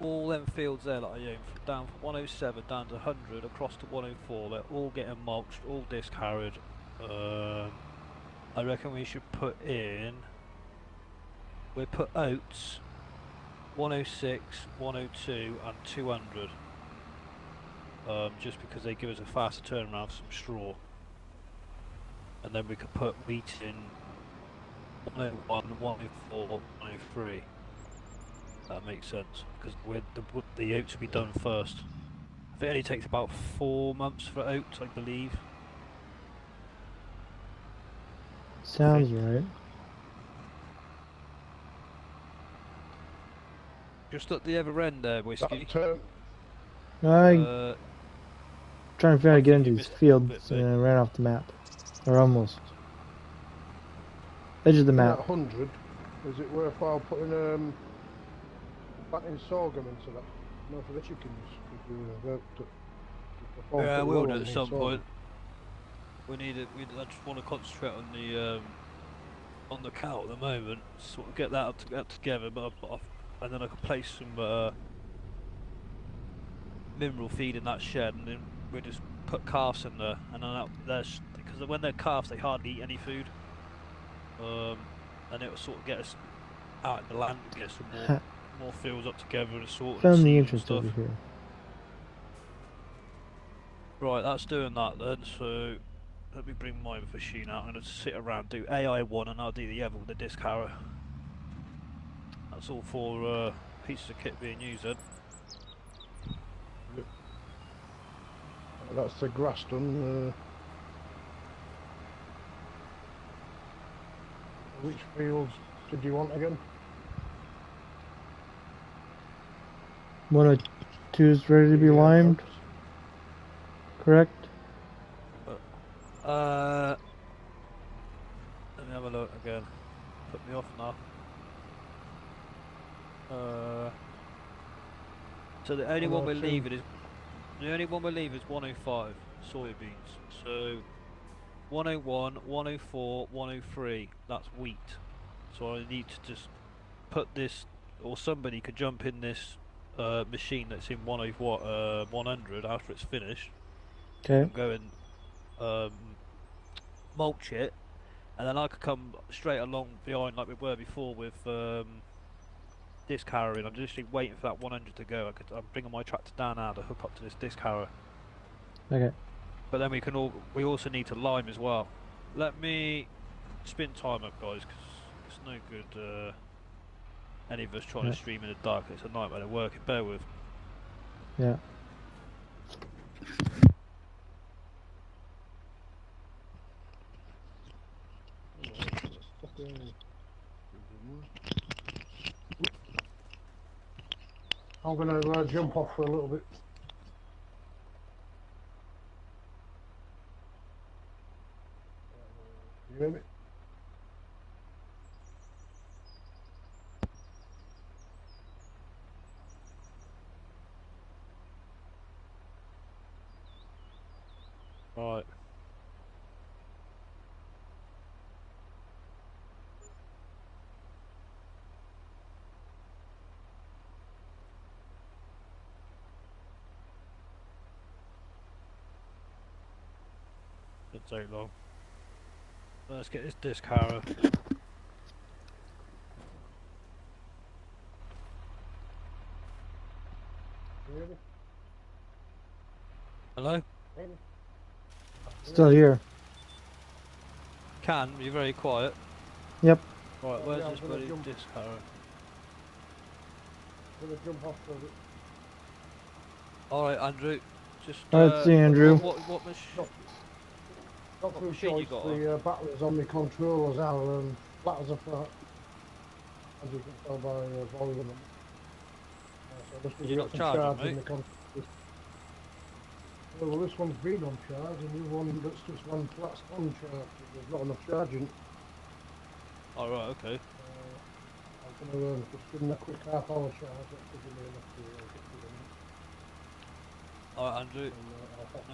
all them fields there that I own, down from 107 down to 100 across to 104, they're all getting mulched, all disc harrowed. I reckon we should put in. We put oats, 106, 102, and 200. Just because they give us a faster turnaround for some straw. And then we could put wheat in 101, 104, 103. That makes sense, because the oats will be done first. I think it only takes about 4 months for oats, I believe. Sounds right. Just at the other end there, Whiskey. I trying to figure out how to get into these fields bit, and I ran off the map. Or almost. Edge of the map. At 100, is it worthwhile putting planting sorghum into that? No, for the chickens. Yeah, I will do at some point. We need it. I just want to concentrate on the cow at the moment. Sort of get that up together, and then I can place some mineral feed in that shed, and then we just put calves in there, and then there's because when they're calves, they hardly eat any food. And it will sort of get us out in the land and get some more fields up together and sort of Found the entrance over here. Right, that's doing that then. So let me bring my machine out. I'm going to sit around, do AI1, and I'll do the other with the disc harrow. That's all 4 pieces of kit being used then. That's the grass done. Which fields did you want again? 102 is ready to be limed. Correct? Let me have a look again. Put me off now. So the only one we're leaving is 105 soybeans. So 101, 104, 103. That's wheat. So I need to just put this, or somebody could jump in this machine that's in 100 after it's finished. Okay. And go and mulch it, and then I could come straight along behind like we were before with disc harrowing. I'm just waiting for that 100 to go. I'm bringing my tractor down now to hook up to this disc harrower. Okay. But then we also need to lime as well. Let me spin time up, guys, because it's no good any of us trying to stream in the dark. It's a nightmare to work. Bear with. Yeah. I'm going to jump off for a little bit. You hear me? Right. Didn't take long. Let's get this disc harrow. Hello? Still here. You're very quiet. Yep. Right, where's this bloody disc harrow? I'm going to jump off for a bit. Alright, Andrew. Just. Alright, see you, Andrew. What machine? Not through machine you choice, got the batteries on the controllers are flat as a flat, as you can tell by volume. So just You're not charging, mate? Well, this one's been on charge, and the one that's just one flat's on charge. There's not enough charging. Alright, okay. I'm going to just give them a quick half-hour charge. That should give me enough to get to them. Alright, Andrew. And,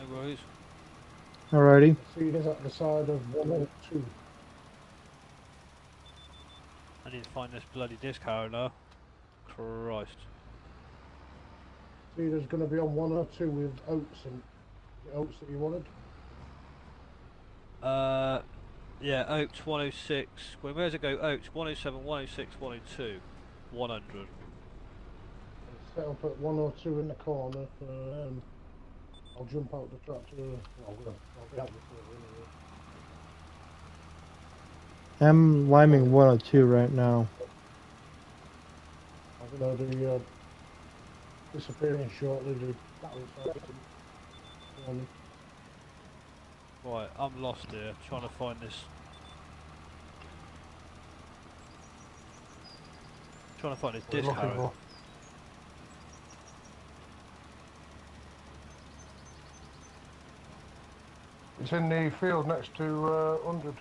No worries. Alrighty. the seed is at the side of 102. I need to find this bloody disc harrow now. Christ. Seed is going to be on 102 with oats, and is it oats that you wanted? Yeah, Oaks 106. Well, where's it go? Oaks 107, 106, 102, 100. It's set up at 102 in the corner. I'll jump out the tractor. I'll be out before anyway. I'm liming 102 right now. I'm going to be disappearing shortly. The battery started for me. Right, I'm lost here, trying to find this. Trying to find this What are you disc looking harrow. for? It's in the field next to 100.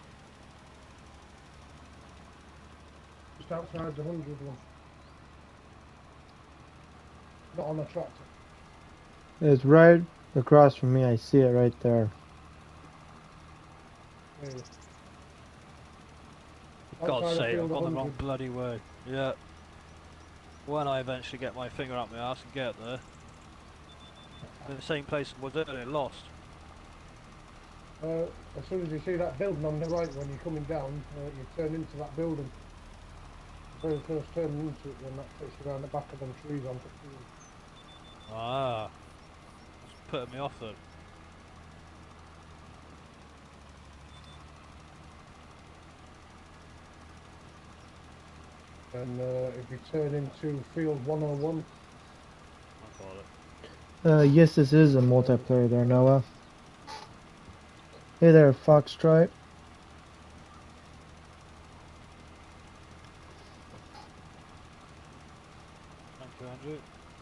Just outside the 100 one. Not on a tractor. It's right across from me. I see it right there. Yeah. For God's Outside the sake, I've field at gone the wrong 100. bloody way. Yeah. When I eventually get my finger up my ass and get there. I'm in the same place I was earlier, lost. As soon as you see that building on the right when you're coming down, you turn into that building. The very first turn into it, then that takes you around the back of them trees onto the field. Ah. It's putting me off then. And if you turn into field 101, I got it. Yes, this is a multiplayer there, Noah. Hey there, Foxtrot. Thank you, Andrew.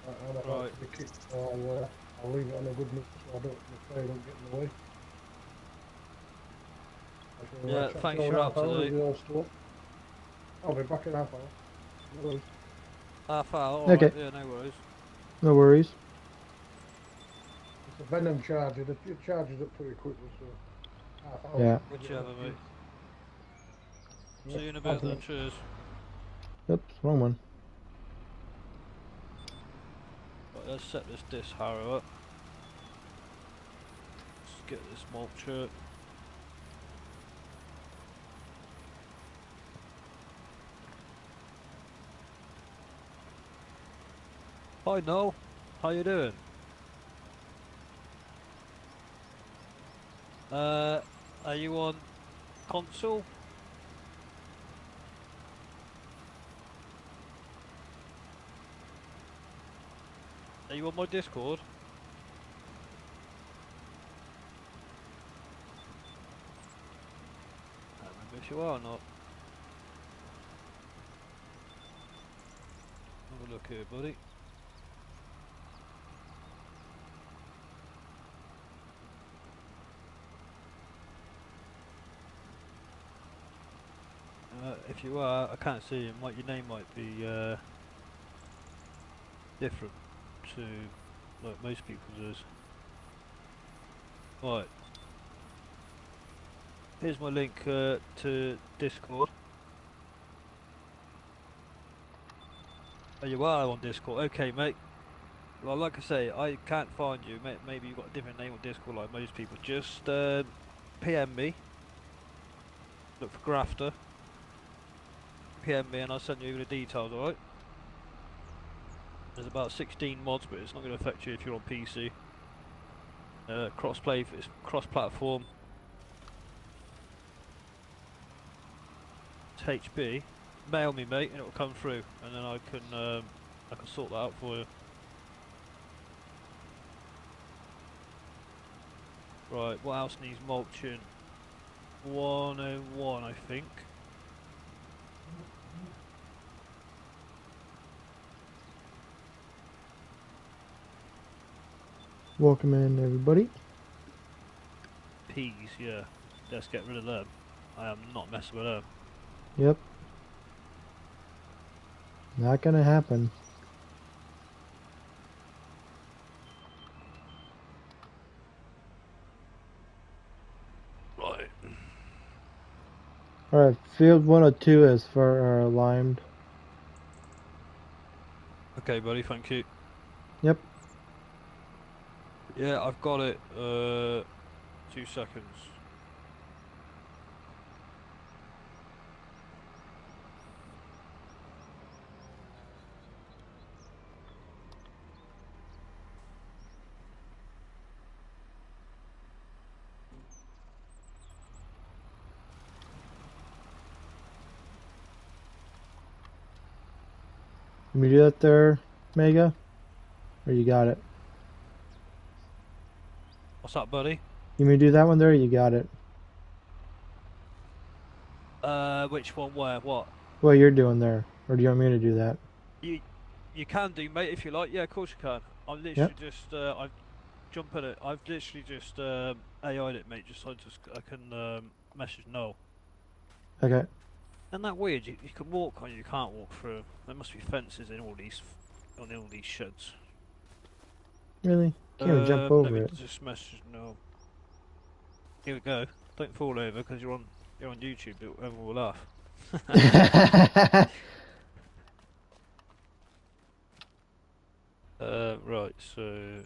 I'm about Right. to be kicked, so I'll leave it on a good note so I don't, the player don't get in the way. I shall, Yeah, chat thanks to you for in up half hour today. if you're all still up. I'll be back in half hour. No worries. Half hour, Okay. alright, yeah, no worries. No worries. It's a Venom charger, it charges up pretty quickly, so half hour. Yeah. Whichever, mate. Yeah, See you in a bit then, thanks. cheers. Oops, wrong one. Right, let's set this disc harrow up. Let's get this mulcher. Hi Noel, how you doing? Are you on console? Are you on my Discord? I don't remember if you are or not. Have a look here, buddy. If you are, I can't see you. Your name might be different to like most people's is. Right. Here's my link to Discord. Oh, you are on Discord. Okay, mate. Well, like I say, I can't find you. Maybe you've got a different name on Discord like most people. Just PM me. Look for Grafter. PM me and I'll send you the details, alright? There's about 16 mods, but it's not going to affect you if you're on PC. Cross-play, it's cross-platform. It's HB. Mail me, mate, and it'll come through, and then I can sort that out for you. Right, what else needs mulching? 101, I think. Welcome in, everybody. Peas, yeah. Let's get rid of them. I am not messing with them. Yep. Not gonna happen. Alright, field 102 is for limed. Okay, buddy, thank you. Yep. Yeah, I've got it. 2 seconds. Can we do that there, Mega? Or you got it? What's that, buddy? You may do that one there, or you got it? Which one? Where? What? What you're doing there? Or do you want me to do that? You can do, mate, if you like. Yeah, of course you can. I'm Yep. literally just I've jumped at it. I've literally just AI'd it, mate, just so I can message Noel. Okay. Isn't that weird? You can walk on, you can't walk through. There must be fences in all these sheds. Really? Can't even jump over Let me it. just message Noel. Here we go. Don't fall over because you're on YouTube. Everyone will laugh. Right. So.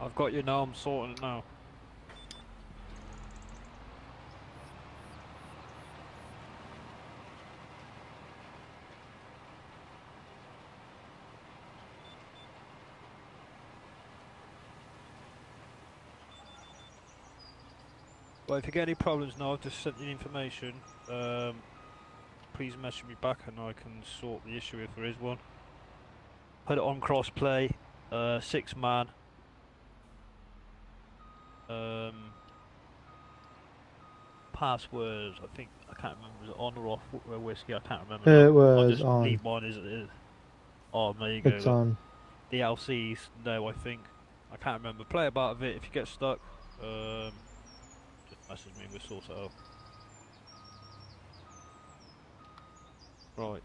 I've got you now. I'm sorting it now. Well, if you get any problems now, I've just sent you the information. Please message me back and I can sort the issue if there is one. Put it on crossplay, 6-man. Passwords, I think, I can't remember, was it on or off whiskey? I can't remember. It I'll was just on. leave mine as it is. Oh, there you go. It's on. DLCs, no, I think. I can't remember. Play about it. If you get stuck, just message me and we'll sort it out. Right.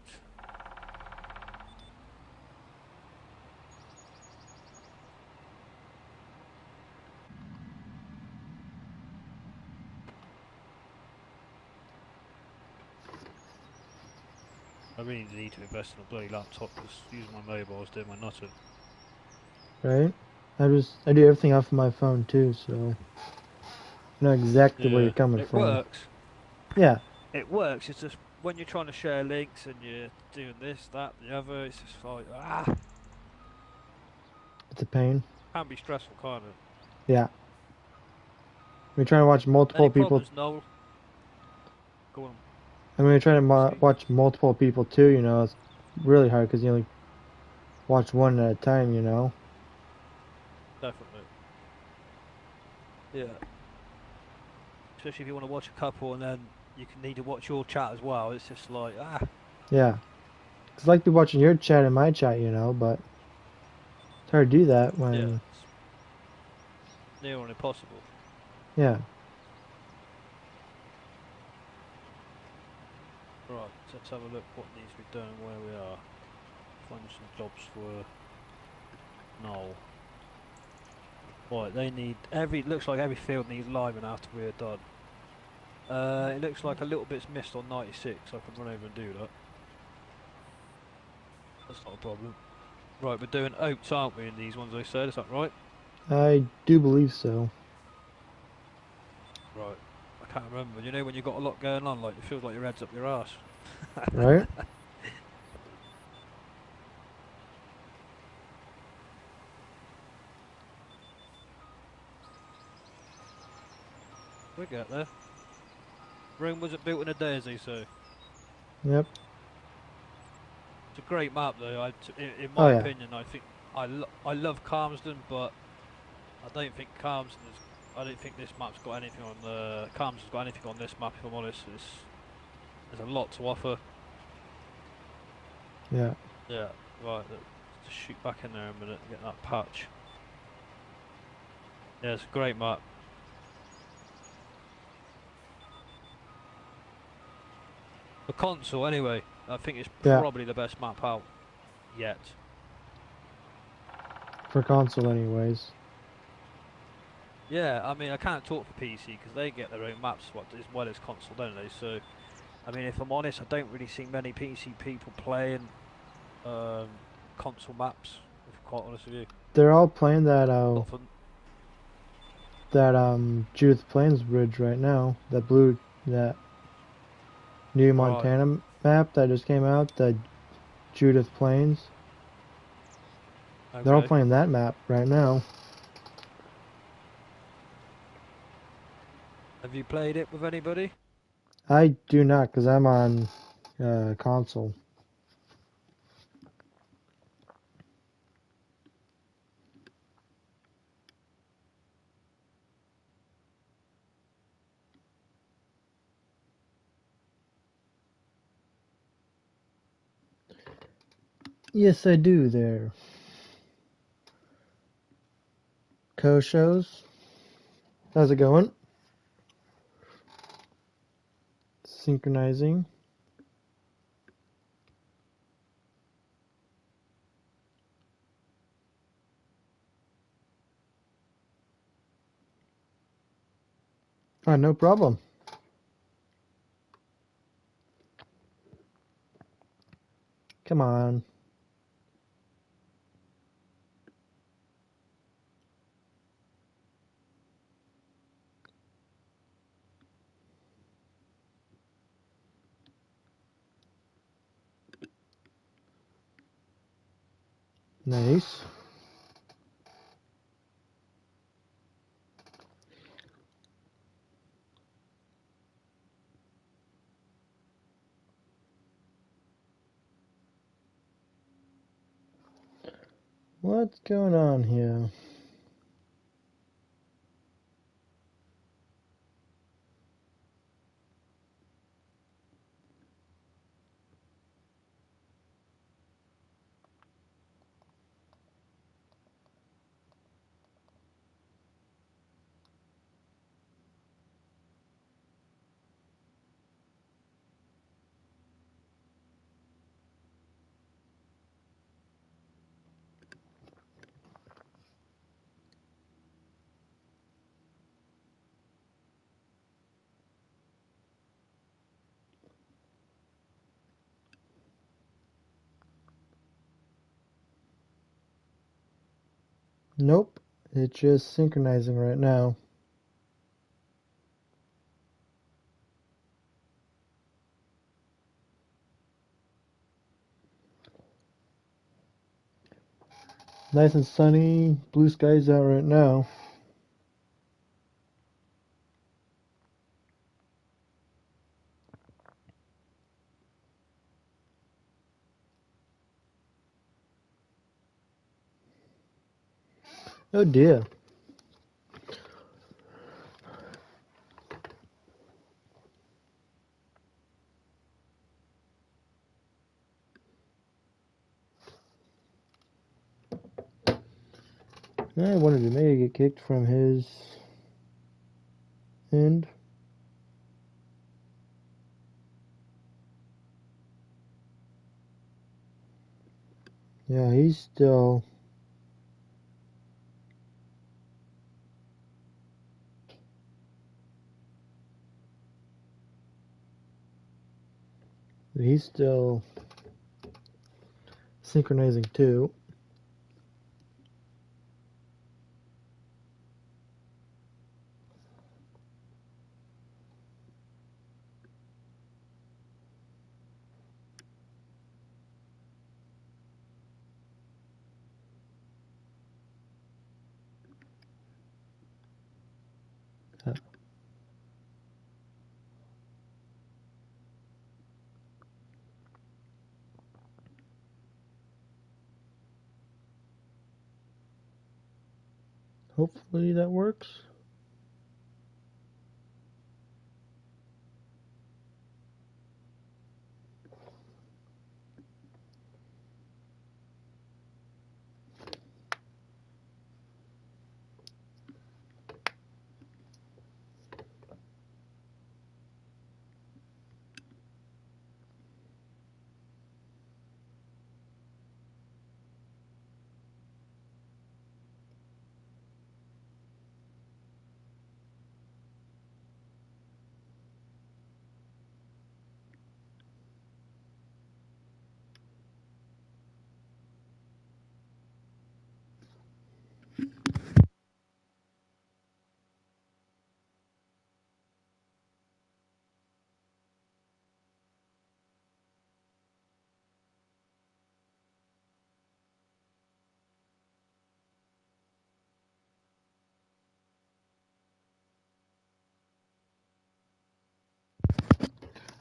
I really need to invest in a bloody laptop because using my mobile is doing my nothing. Right? I do everything off of my phone too, so I know exactly where you're coming it from. works. Yeah. It works. It's just when you're trying to share links and you're doing this, that, the other. It's just like It's a pain. can be stressful, can't it? Yeah. We're trying to watch multiple Any people. problems, Noel? Go on. I mean, we're trying to watch multiple people too, you know. It's really hard because you only watch one at a time, you know. Definitely. Yeah. Especially if you want to watch a couple and then you can need to watch your chat as well. It's just like Yeah. It's like to be watching your chat and my chat, you know, but it's hard to do that when. yeah, it's near on impossible. Yeah. Right, so let's have a look what needs to be done and where we are. Find some jobs for Noel. Right, they need looks like every field needs liming after we're done. It looks like a little bit's missed on 96, so I can run over and do that. That's not a problem. Right, we're doing oats, aren't we, in these ones I said, is that right? I do believe so. Right. I can't remember. You know when you've got a lot going on, like it feels like your head's up your arse. Right? We'll get there. Rome wasn't built in a day, as they say. Yep. It's a great map though. In Oh my yeah. opinion, I think I love Calmsden, but I don't think I don't think this map's got anything on the Calmsden's got anything on this map. If I'm honest, there's a lot to offer. Yeah. Yeah. Right. Let's just shoot back in there a minute and get that patch. Yeah, it's a great map. The console, anyway, I think it's Yeah. probably the best map out yet. For console, anyways. Yeah, I mean, I can't talk for PC because they get their own maps as well as console, don't they? So, I mean, if I'm honest, I don't really see many PC people playing console maps. If I'm quite honest with you, They're all playing that not for Judith Plains Bridge right now. That new right. Montana map that just came out. The Judith Plains. They're all Okay. playing that map right now. Have you played it with anybody? I do not, because I'm on console. Yes, I do there. Co-shows. How's it going? Synchronizing. No problem. Come on. Nice. What's going on here? Nope. It's just synchronizing right now. Nice and sunny. Blue skies out right now. Oh dear. I wondered, did maybe get kicked from his end? Yeah, he's still. He's still synchronizing too. Hopefully that works.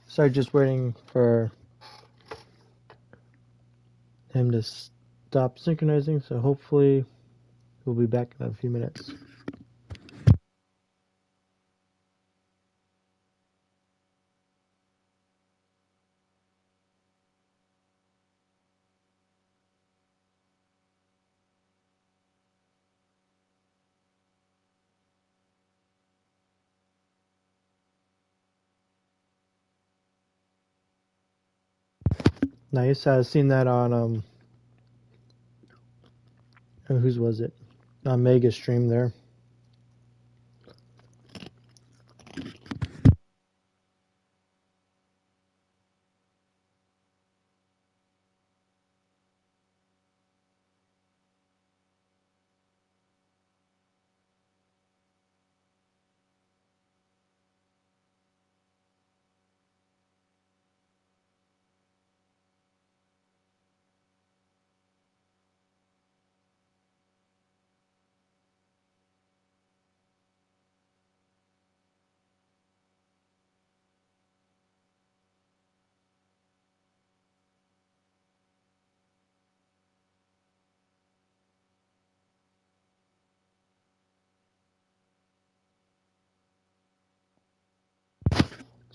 So just waiting for him to stop synchronizing, so hopefully we'll be back in a few minutes. Nice. I've seen that on whose was it? On Mega stream there.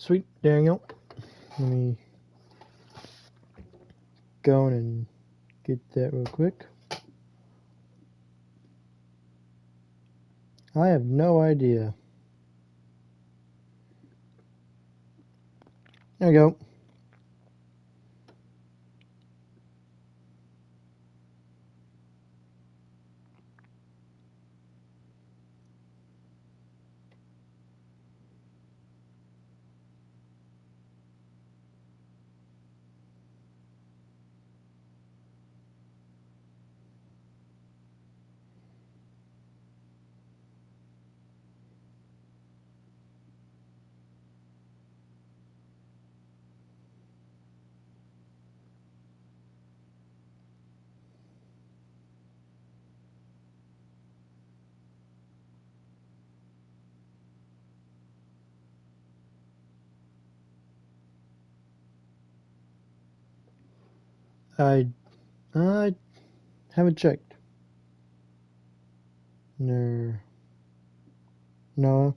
Sweet, Daniel. Let me go and get that real quick. I have no idea. There you go. I haven't checked. No. Noah.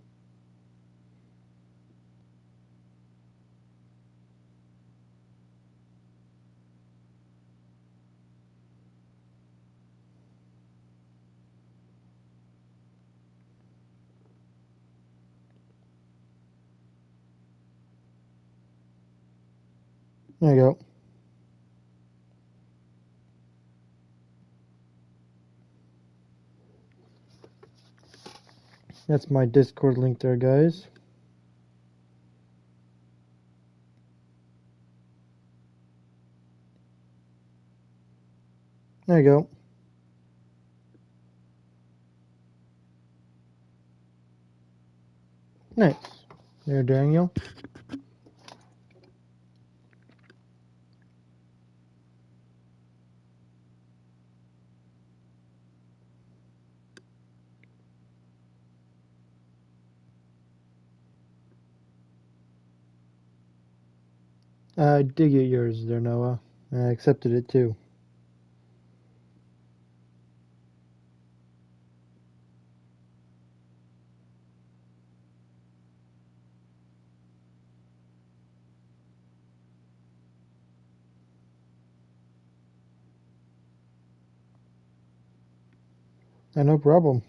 There you go. That's my Discord link there, guys. There you go. Nice. There, Daniel. I did get yours there, Noah. I accepted it too. No problem.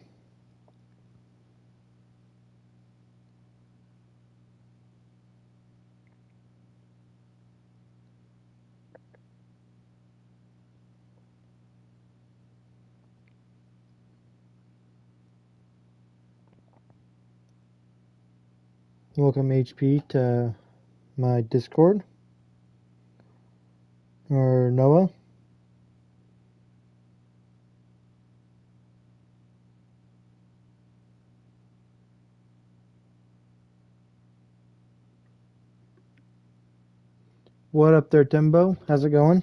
Welcome HP to my Discord. Or Noah. What up there, Timbo? How's it going?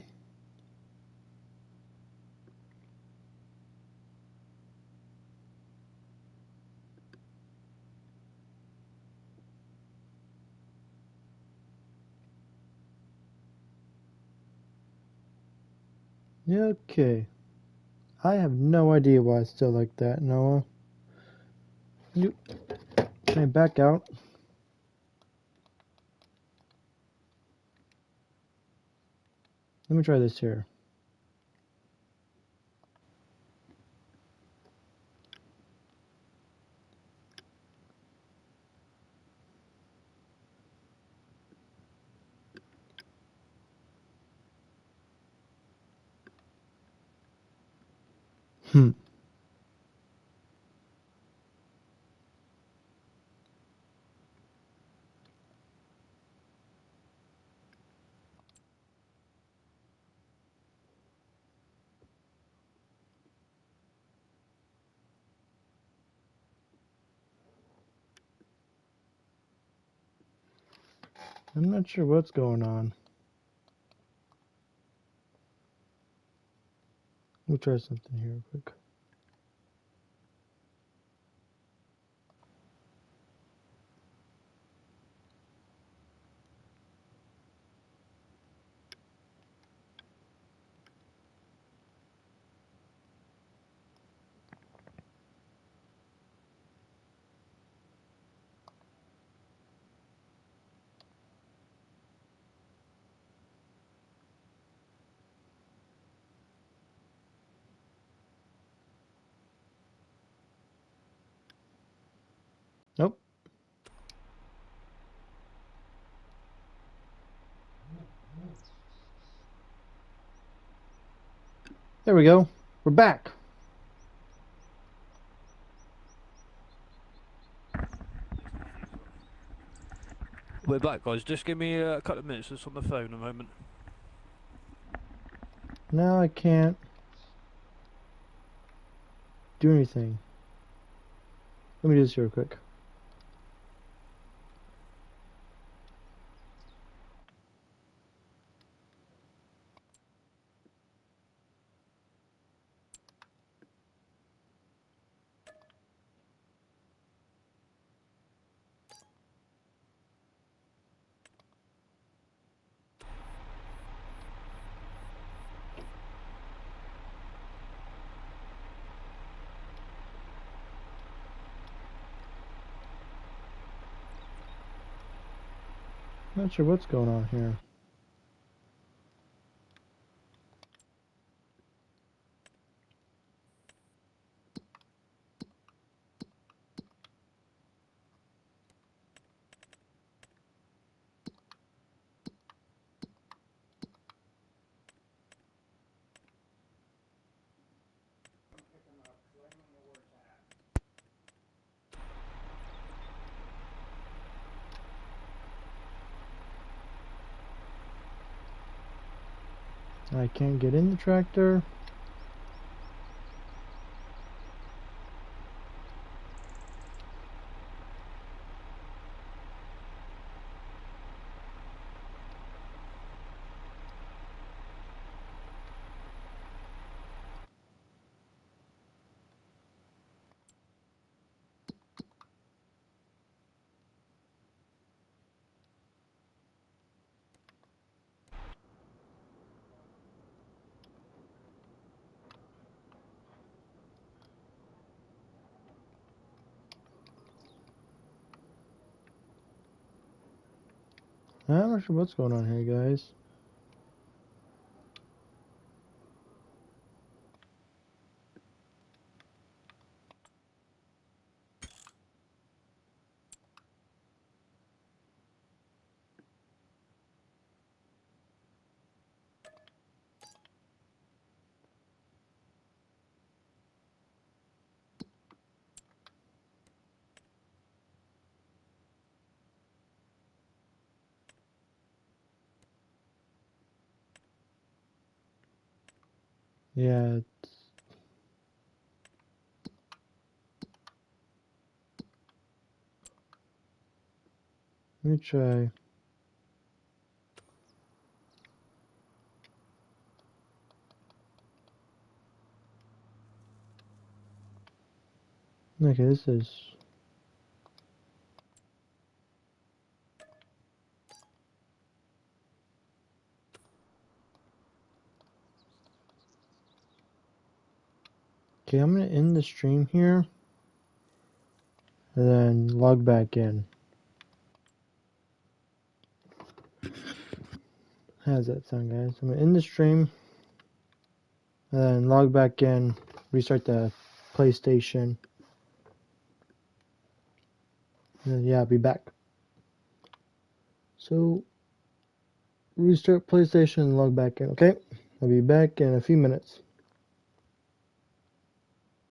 Okay. I have no idea why it's still like that, Noah. You can I back out? Let me try this here. Hmm. I'm not sure what's going on. We'll try something here real quick. Nope. There we go. We're back. We're back, guys. Just give me a couple of minutes. Just on the phone a moment. Now I can't do anything. Let me do this here real quick. Not sure what's going on here. I can't get in the tractor. I'm not sure what's going on here, guys. Yeah. Let me try. Okay, this is. Okay, I'm gonna end the stream here and then log back in. How does that sound, guys? I'm gonna end the stream and then log back in, restart the PlayStation. And then, yeah, I'll be back. So, restart PlayStation and log back in, okay? I'll be back in a few minutes.